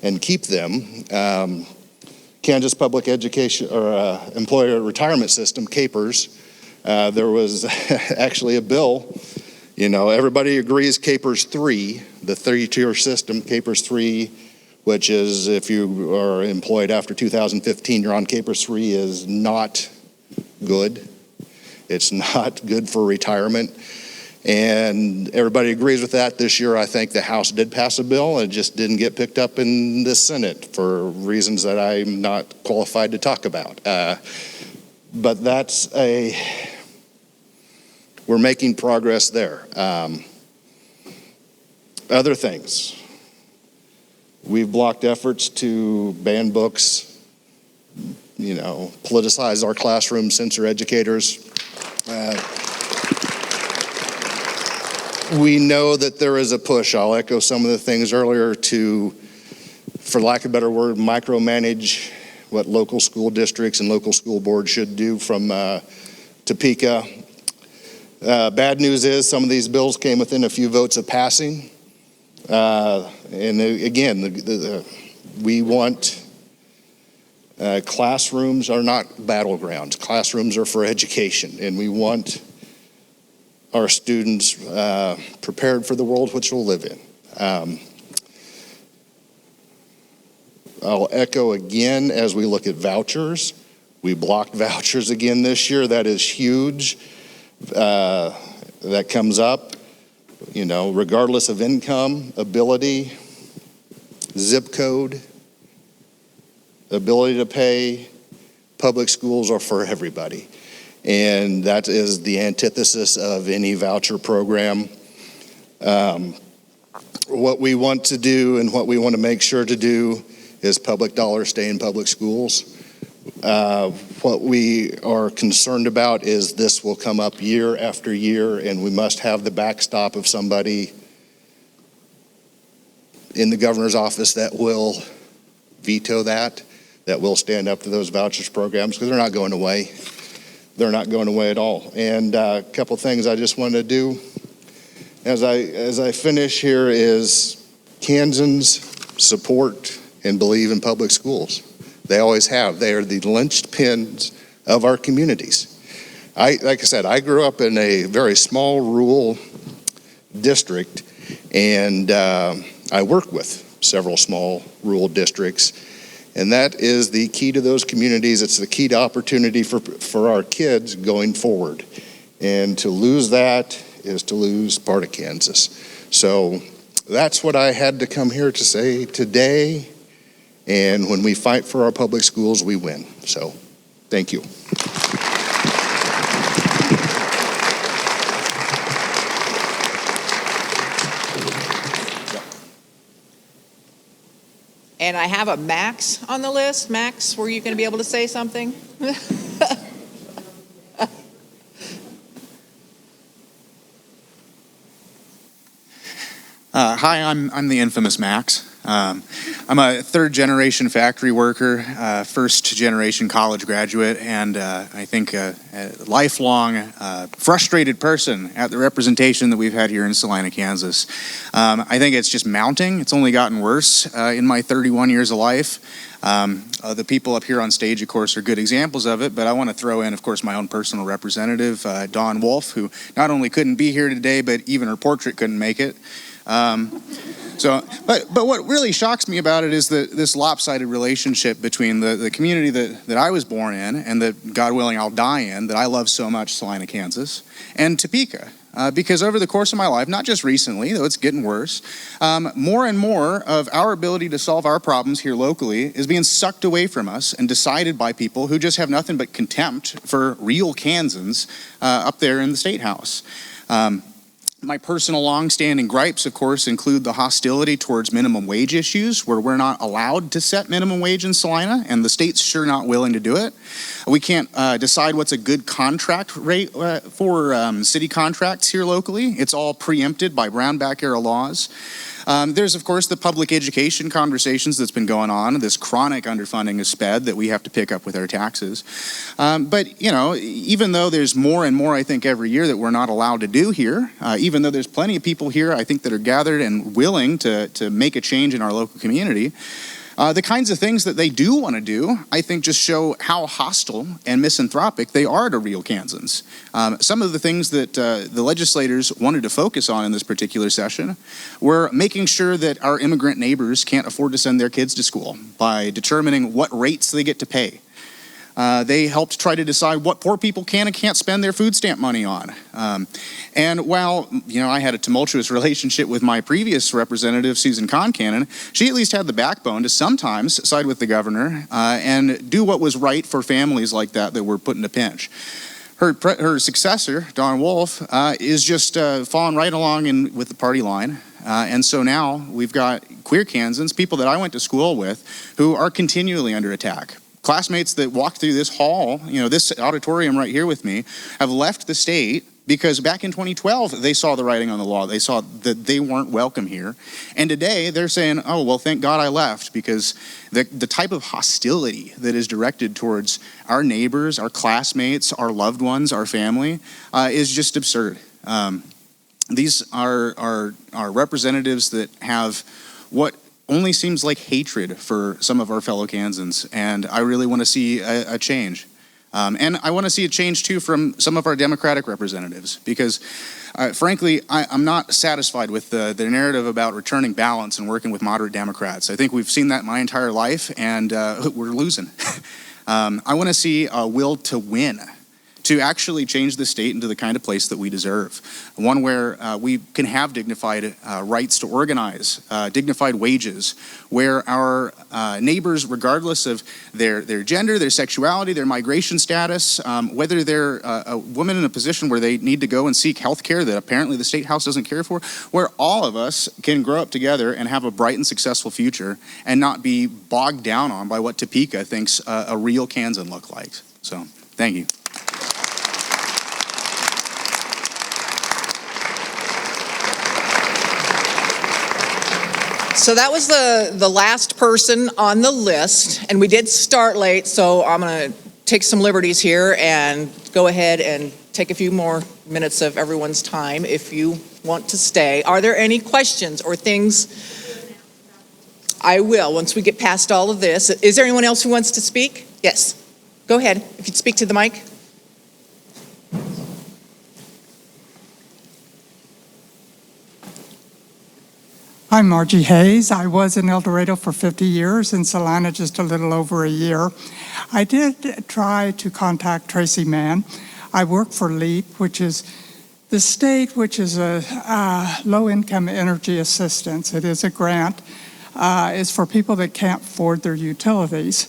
and keep them? Kansas Public Education or Employer Retirement System, CAPERS, there was actually a bill. Everybody agrees CAPERS 3, the 3-tier system, CAPERS 3, which is if you are employed after 2015, you're on CAPERS 3, is not good. It's not good for retirement. And everybody agrees with that. This year, I think the House did pass a bill. It just didn't get picked up in the Senate for reasons that I'm not qualified to talk about. But we're making progress there. Other things. We've blocked efforts to ban books, politicize our classrooms, censor educators. We know that there is a push. I'll echo some of the things earlier to, for lack of a better word, micromanage what local school districts and local school boards should do from Topeka. Bad news is some of these bills came within a few votes of passing. And again, we want classrooms are not battlegrounds. Classrooms are for education, and we want our students prepared for the world which we'll live in. I'll echo again as we look at vouchers. We blocked vouchers again this year. That is huge. That comes up. Regardless of income, ability, zip code, ability to pay, public schools are for everybody. And that is the antithesis of any voucher program. What we want to do and what we want to make sure to do is public dollars stay in public schools. What we are concerned about is this will come up year after year, and we must have the backstop of somebody in the governor's office that will veto that. that will stand up to those vouchers programs, because they're not going away. They're not going away at all. And a couple things I just wanted to do as I finish here is Kansans support and believe in public schools. They always have. They are the linchpins of our communities. Like I said, I grew up in a very small rural district, and I work with several small rural districts, and that is the key to those communities. It's the key to opportunity for our kids going forward. And to lose that is to lose part of Kansas. So that's what I had to come here to say today. And when we fight for our public schools, we win. So thank you. And I have a Max on the list. Max, were you going to be able to say something? Hi, I'm the infamous Max. I'm a third-generation factory worker, first-generation college graduate, and I think a lifelong frustrated person at the representation that we've had here in Salina, Kansas. I think it's just mounting. It's only gotten worse in my 31 years of life. The people up here on stage, of course, are good examples of it, but I want to throw in, of course, my own personal representative, Dawn Wolf, who not only couldn't be here today, but even her portrait couldn't make it. But what really shocks me about it is this lopsided relationship between the community that I was born in and that, God willing, I'll die in, that I love so much, Salina, Kansas, and Topeka. Because over the course of my life, not just recently, though it's getting worse, more and more of our ability to solve our problems here locally is being sucked away from us and decided by people who just have nothing but contempt for real Kansans up there in the State House. My personal long-standing gripes, of course, include the hostility towards minimum wage issues, where we're not allowed to set minimum wage in Salina, and the state's sure not willing to do it. We can't decide what's a good contract rate for city contracts here locally. It's all preempted by Brownback-era laws. There's, of course, the public education conversations that's been going on, this chronic underfunding of SPED that we have to pick up with our taxes. But, you know, even though there's more and more, I think, every year that we're not allowed to do here, even though there's plenty of people here, I think, that are gathered and willing to make a change in our local community, the kinds of things that they do want to do, I think, just show how hostile and misanthropic they are to real Kansans. Some of the things that the legislators wanted to focus on in this particular session were making sure that our immigrant neighbors can't afford to send their kids to school by determining what rates they get to pay. They helped try to decide what poor people can and can't spend their food stamp money on. And while, you know, I had a tumultuous relationship with my previous representative, Susan Concannon, she at least had the backbone to sometimes side with the governor and do what was right for families like that were put in a pinch. Her successor, Dawn Wolf, is just falling right along with the party line. And so now we've got queer Kansans, people that I went to school with, who are continually under attack. Classmates that walked through this hall, you know, this auditorium right here with me, have left the state because back in 2012, they saw the writing on the wall. They saw that they weren't welcome here. And today, they're saying, oh, well, thank God I left, because the type of hostility that is directed towards our neighbors, our classmates, our loved ones, our family, is just absurd. These are representatives that have what only seems like hatred for some of our fellow Kansans, and I really want to see a change. And I want to see a change, too, from some of our Democratic representatives, because, frankly, I'm not satisfied with the narrative about returning balance and working with moderate Democrats. I think we've seen that my entire life, and we're losing. I want to see a will to win, to actually change the state into the kind of place that we deserve. One where we can have dignified rights to organize, dignified wages, where our neighbors, regardless of their gender, their sexuality, their migration status, whether they're a woman in a position where they need to go and seek health care that apparently the State House doesn't care for, where all of us can grow up together and have a bright and successful future and not be bogged down on by what Topeka thinks a real Kansan look like. So, thank you. So that was the last person on the list, and we did start late, so I'm going to take some liberties here and go ahead and take a few more minutes of everyone's time if you want to stay. Are there any questions or things? I will, once we get past all of this. Is there anyone else who wants to speak? Yes. Go ahead, if you'd speak to the mic. I'm Margie Hayes. I was in El Dorado for 50 years, in Salina just a little over a year. I did try to contact Tracy Mann. I work for LEAP, which is the state, which is a low-income energy assistance. It is a grant. It's for people that can't afford their utilities.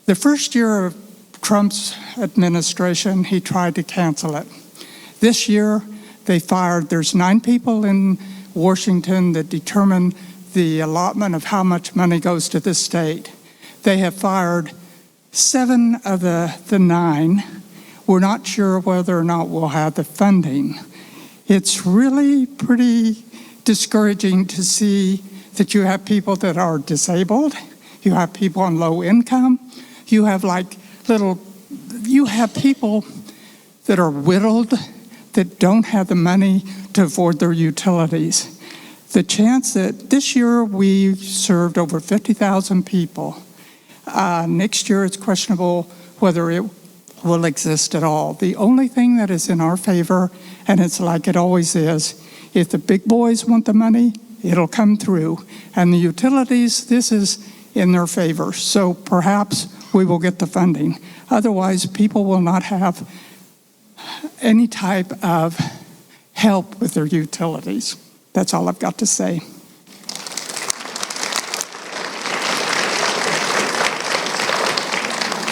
The first year of Trump's administration, he tried to cancel it. This year, there's 9 people in Washington that determine the allotment of how much money goes to the state. They have fired 7 of the 9. We're not sure whether or not we'll have the funding. It's really pretty discouraging to see that you have people that are disabled, you have people on low income, you have people that are widowed that don't have the money to afford their utilities. The chance that this year we served over 50,000 people. Next year it's questionable whether it will exist at all. The only thing that is in our favor, and it's like it always is, if the big boys want the money, it'll come through. And the utilities, this is in their favor. So perhaps we will get the funding. Otherwise, people will not have any type of help with their utilities. That's all I've got to say.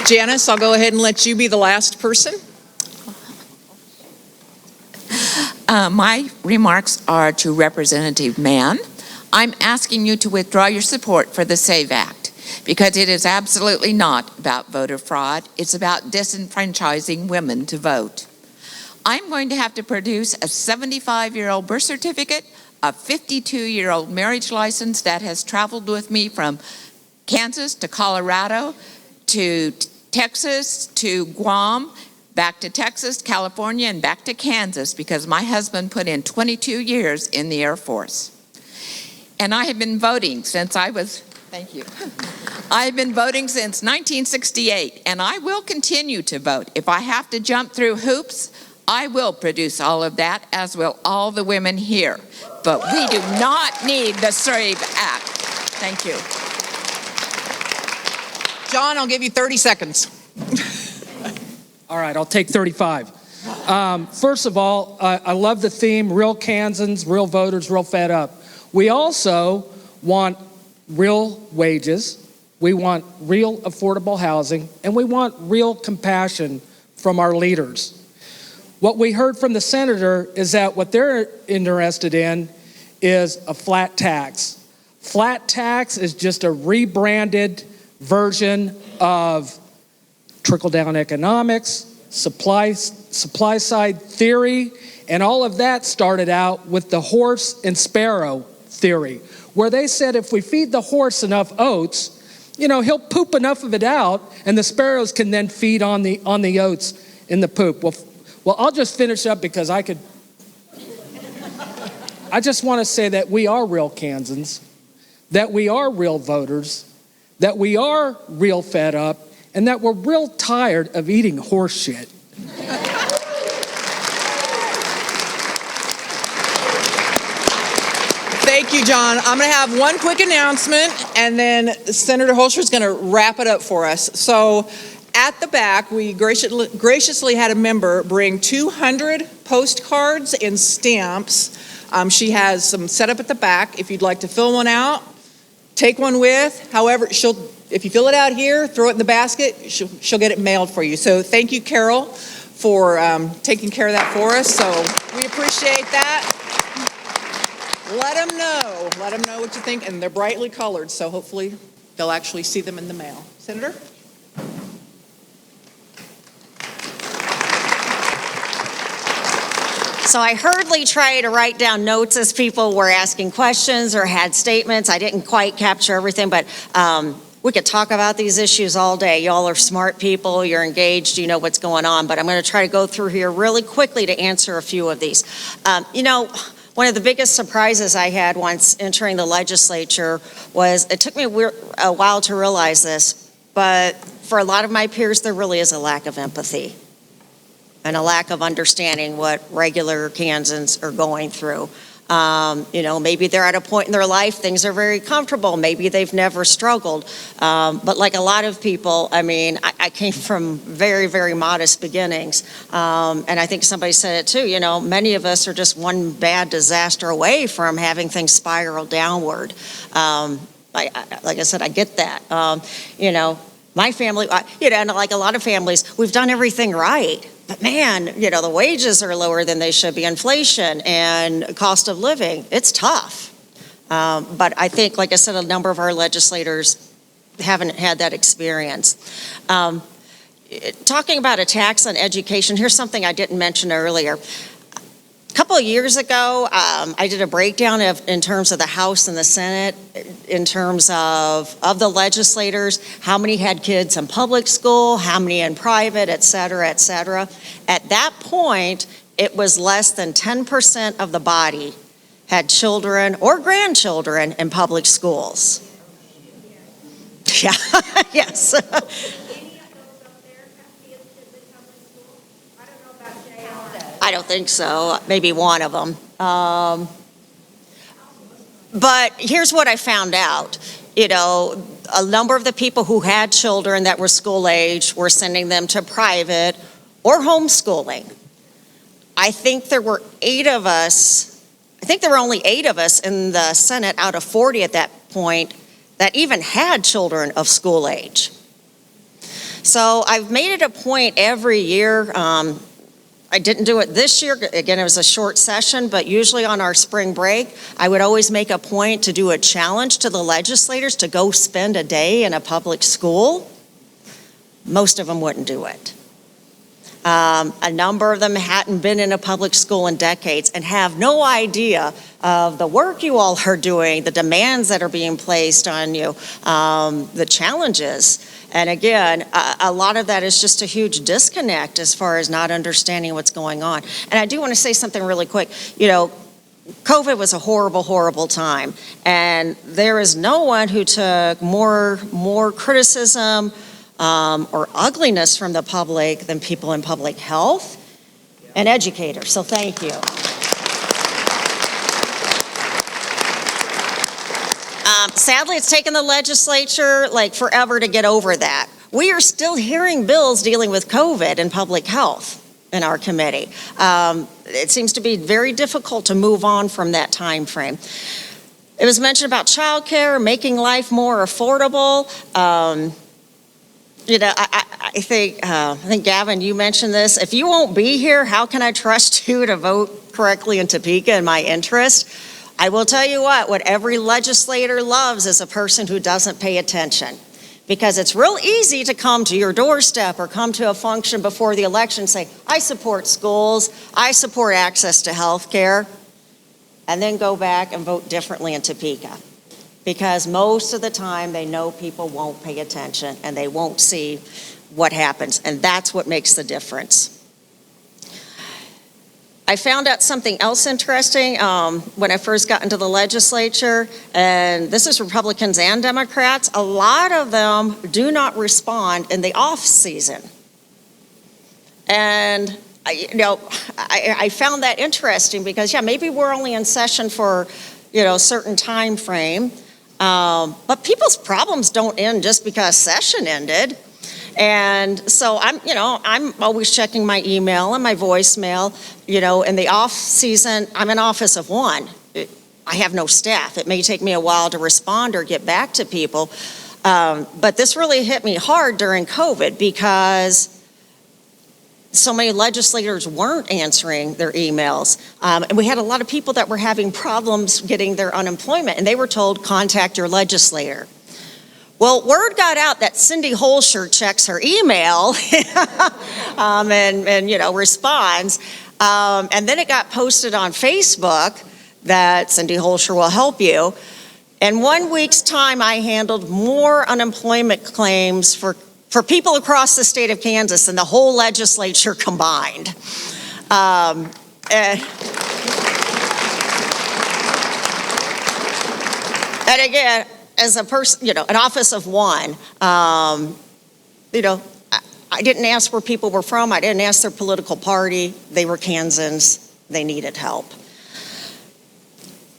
Janice, I'll go ahead and let you be the last person. My remarks are to Representative Mann. I'm asking you to withdraw your support for the SAVE Act because it is absolutely not about voter fraud. It's about disenfranchising women to vote. I'm going to have to produce a 75-year-old birth certificate, a 52-year-old marriage license that has traveled with me from Kansas to Colorado to Texas to Guam, back to Texas, California, and back to Kansas because my husband put in 22 years in the Air Force. And I have been voting since thank you. I've been voting since 1968, and I will continue to vote. If I have to jump through hoops, I will produce all of that, as will all the women here. But we do not need the SAVE Act. Thank you. John, I'll give you 30 seconds. All right, I'll take 35. First of all, I love the theme, real Kansans, real voters, real fed up. We also want real wages, we want real affordable housing, and we want real compassion from our leaders. What we heard from the senator is that what they're interested in is a flat tax. Flat tax is just a rebranded version of trickle-down economics, supply side theory, and all of that started out with the horse and sparrow theory, where they said if we feed the horse enough oats, he'll poop enough of it out, and the sparrows can then feed on the oats in the poop. Well, I'll just finish up because I just want to say that we are real Kansans, that we are real voters, that we are real fed up, and that we're real tired of eating horse shit. Thank you, John. I'm going to have one quick announcement, and then Senator Holscher is going to wrap it up for us. So at the back, we graciously had a member bring 200 postcards and stamps. She has some set up at the back. If you'd like to fill one out, take one with. However, if you fill it out here, throw it in the basket, she'll get it mailed for you. So thank you, Carol, for taking care of that for us. So we appreciate that. Let them know what you think, and they're brightly colored, so hopefully they'll actually see them in the mail. Senator? So I hurriedly tried to write down notes as people were asking questions or had statements. I didn't quite capture everything, but we could talk about these issues all day. Y'all are smart people, you're engaged, you know what's going on, but I'm going to try to go through here really quickly to answer a few of these. One of the biggest surprises I had once entering the legislature was, it took me a while to realize this, but for a lot of my peers, there really is a lack of empathy and a lack of understanding what regular Kansans are going through. Maybe they're at a point in their life, things are very comfortable. Maybe they've never struggled. But like a lot of people, I came from very, very modest beginnings. And I think somebody said it too, many of us are just one bad disaster away from having things spiral downward. Like I said, I get that. My family, and like a lot of families, we've done everything right. But man, the wages are lower than they should be. Inflation and cost of living, it's tough. But I think, like I said, a number of our legislators haven't had that experience. Talking about attacks on education, here's something I didn't mention earlier. A couple of years ago, I did a breakdown in terms of the House and the Senate, in terms of the legislators, how many had kids in public school, how many in private, et cetera, et cetera. At that point, it was less than 10% of the body had children or grandchildren in public schools. Yeah, yes. I don't think so. Maybe one of them. But here's what I found out. A number of the people who had children that were school age were sending them to private or homeschooling. I think there were 8 of us. I think there were only 8 of us in the Senate out of 40 at that point that even had children of school age. So I've made it a point every year. I didn't do it this year. Again, it was a short session, but usually on our spring break, I would always make a point to do a challenge to the legislators to go spend a day in a public school. Most of them wouldn't do it. A number of them hadn't been in a public school in decades and have no idea of the work you all are doing, the demands that are being placed on you, the challenges. And again, a lot of that is just a huge disconnect as far as not understanding what's going on. And I do want to say something really quick. COVID was a horrible, horrible time. And there is no one who took more criticism or ugliness from the public than people in public health and educators. So thank you. Sadly, it's taken the legislature forever to get over that. We are still hearing bills dealing with COVID and public health in our committee. It seems to be very difficult to move on from that time frame. It was mentioned about childcare, making life more affordable. I think Gavin, you mentioned this. If you won't be here, how can I trust you to vote correctly in Topeka in my interest? I will tell you what every legislator loves is a person who doesn't pay attention. Because it's real easy to come to your doorstep or come to a function before the election and say, I support schools, I support access to health care, and then go back and vote differently in Topeka. Because most of the time they know people won't pay attention and they won't see what happens. And that's what makes the difference. I found out something else interesting when I first got into the legislature, and this is Republicans and Democrats. A lot of them do not respond in the off season. And I found that interesting because, maybe we're only in session for, a certain time frame, but people's problems don't end just because session ended. And so I'm always checking my email and my voicemail. In the off season, I'm an office of one. I have no staff. It may take me a while to respond or get back to people. But this really hit me hard during COVID because so many legislators weren't answering their emails. And we had a lot of people that were having problems getting their unemployment, and they were told, contact your legislator. Well, word got out that Cindy Holscher checks her email and responds. And then it got posted on Facebook that Cindy Holscher will help you. In 1 week's time, I handled more unemployment claims for people across the state of Kansas than the whole legislature combined. And again, as a person, an office of one, I didn't ask where people were from. I didn't ask their political party. They were Kansans. They needed help.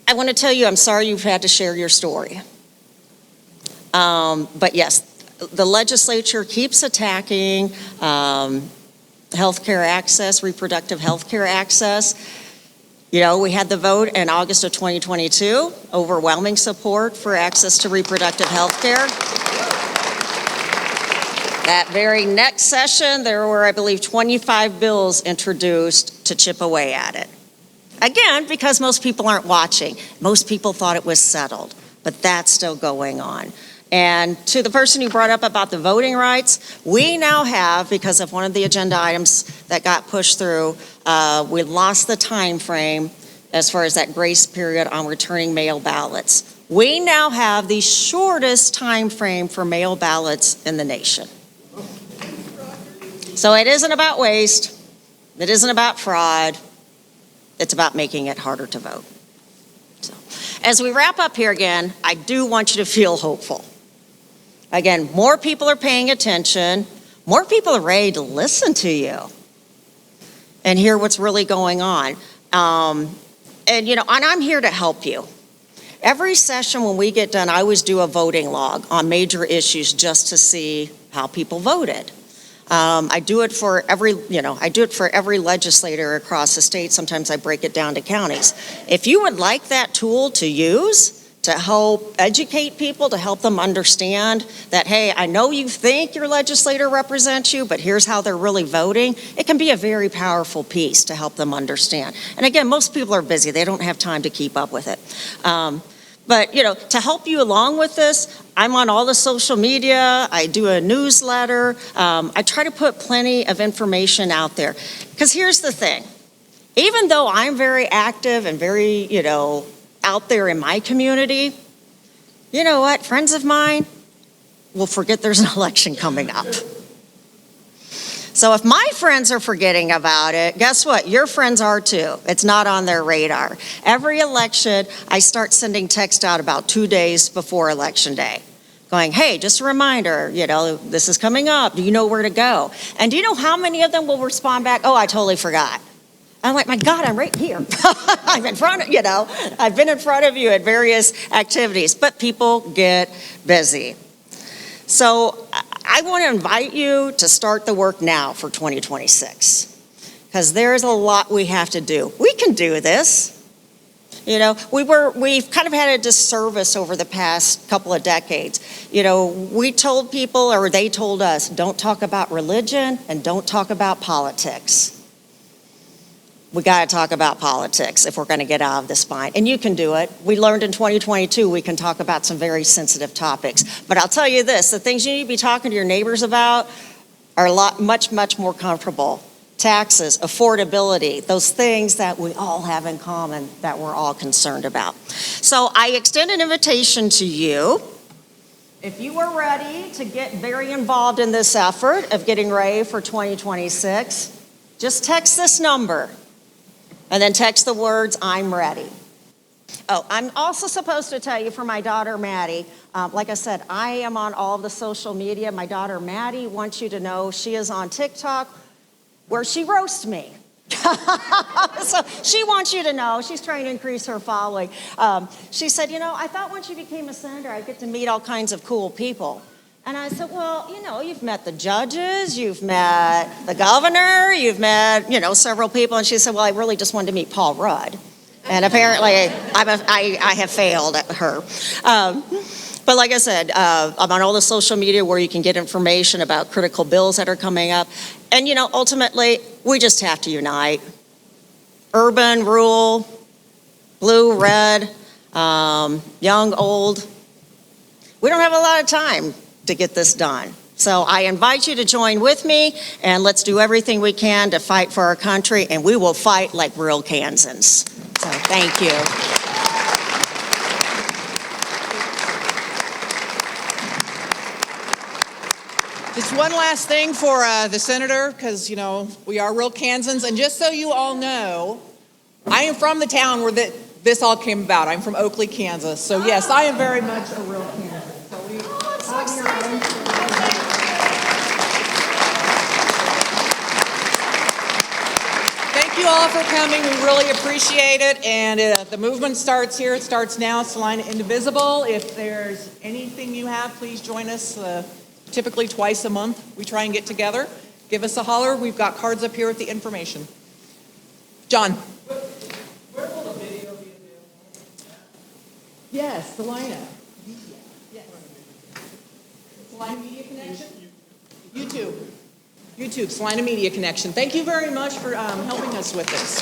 I want to tell you, I'm sorry you've had to share your story. But yes, the legislature keeps attacking health care access, reproductive health care access. We had the vote in August of 2022, overwhelming support for access to reproductive health care. That very next session, there were, I believe, 25 bills introduced to chip away at it. Again, because most people aren't watching. Most people thought it was settled, but that's still going on. And to the person who brought up about the voting rights, we now have, because of one of the agenda items that got pushed through, we lost the time frame as far as that grace period on returning mail ballots. We now have the shortest time frame for mail ballots in the nation. So it isn't about waste. It isn't about fraud. It's about making it harder to vote. So, as we wrap up here again, I do want you to feel hopeful. Again, more people are paying attention. More people are ready to listen to you and hear what's really going on. And I'm here to help you. Every session when we get done, I always do a voting log on major issues just to see how people voted. I do it for every legislator across the state. Sometimes I break it down to counties. If you would like that tool to use to help educate people, to help them understand that, hey, I know you think your legislator represents you, but here's how they're really voting, it can be a very powerful piece to help them understand. And again, most people are busy. They don't have time to keep up with it. But, to help you along with this, I'm on all the social media. I do a newsletter. I try to put plenty of information out there. Because here's the thing. Even though I'm very active and very, out there in my community, you know what? Friends of mine will forget there's an election coming up. So if my friends are forgetting about it, guess what? Your friends are too. It's not on their radar. Every election, I start sending text out about 2 days before election day, going, hey, just a reminder, this is coming up. Do you know where to go? And do you know how many of them will respond back? Oh, I totally forgot. I'm like, my God, I'm right here. I'm in front of, I've been in front of you at various activities, but people get busy. So I want to invite you to start the work now for 2026, because there's a lot we have to do. We can do this. We've kind of had a disservice over the past couple of decades. We told people, or they told us, don't talk about religion and don't talk about politics. We got to talk about politics if we're going to get out of this bind. And you can do it. We learned in 2022 we can talk about some very sensitive topics. But I'll tell you this, the things you need to be talking to your neighbors about are much more comfortable. Taxes, affordability, those things that we all have in common that we're all concerned about. So I extend an invitation to you. If you are ready to get very involved in this effort of getting ready for 2026, just text this number. And then text the words, I'm ready. Oh, I'm also supposed to tell you for my daughter, Maddie, like I said, I am on all of the social media. My daughter, Maddie, wants you to know she is on TikTok where she roasts me. So she wants you to know, she's trying to increase her following. She said, I thought once you became a senator, I'd get to meet all kinds of cool people. And I said, well, you've met the judges, you've met the governor, you've met, several people. And she said, well, I really just wanted to meet Paul Rudd. And apparently I have failed at her. But like I said, I'm on all the social media where you can get information about critical bills that are coming up. And, ultimately, we just have to unite. Urban, rural, blue, red, young, old. We don't have a lot of time to get this done. So I invite you to join with me, and let's do everything we can to fight for our country, and we will fight like real Kansans. So thank you. Just one last thing for the senator, because, you know, we are real Kansans. And just so you all know, I am from the town where this all came about. I'm from Oakley, Kansas. So, yes, I am very much a real Kansan. So we Thank you all for coming. We really appreciate it. And the movement starts here. It starts now. Salina Indivisible. If there's anything you have, please join us. Typically twice a month, we try and get together. Give us a holler. We've got cards up here with the information. John. Where will the video be available? Yes, Salina. Yes. Salina Media Connection? YouTube, Salina Media Connection. Thank you very much for helping us with this.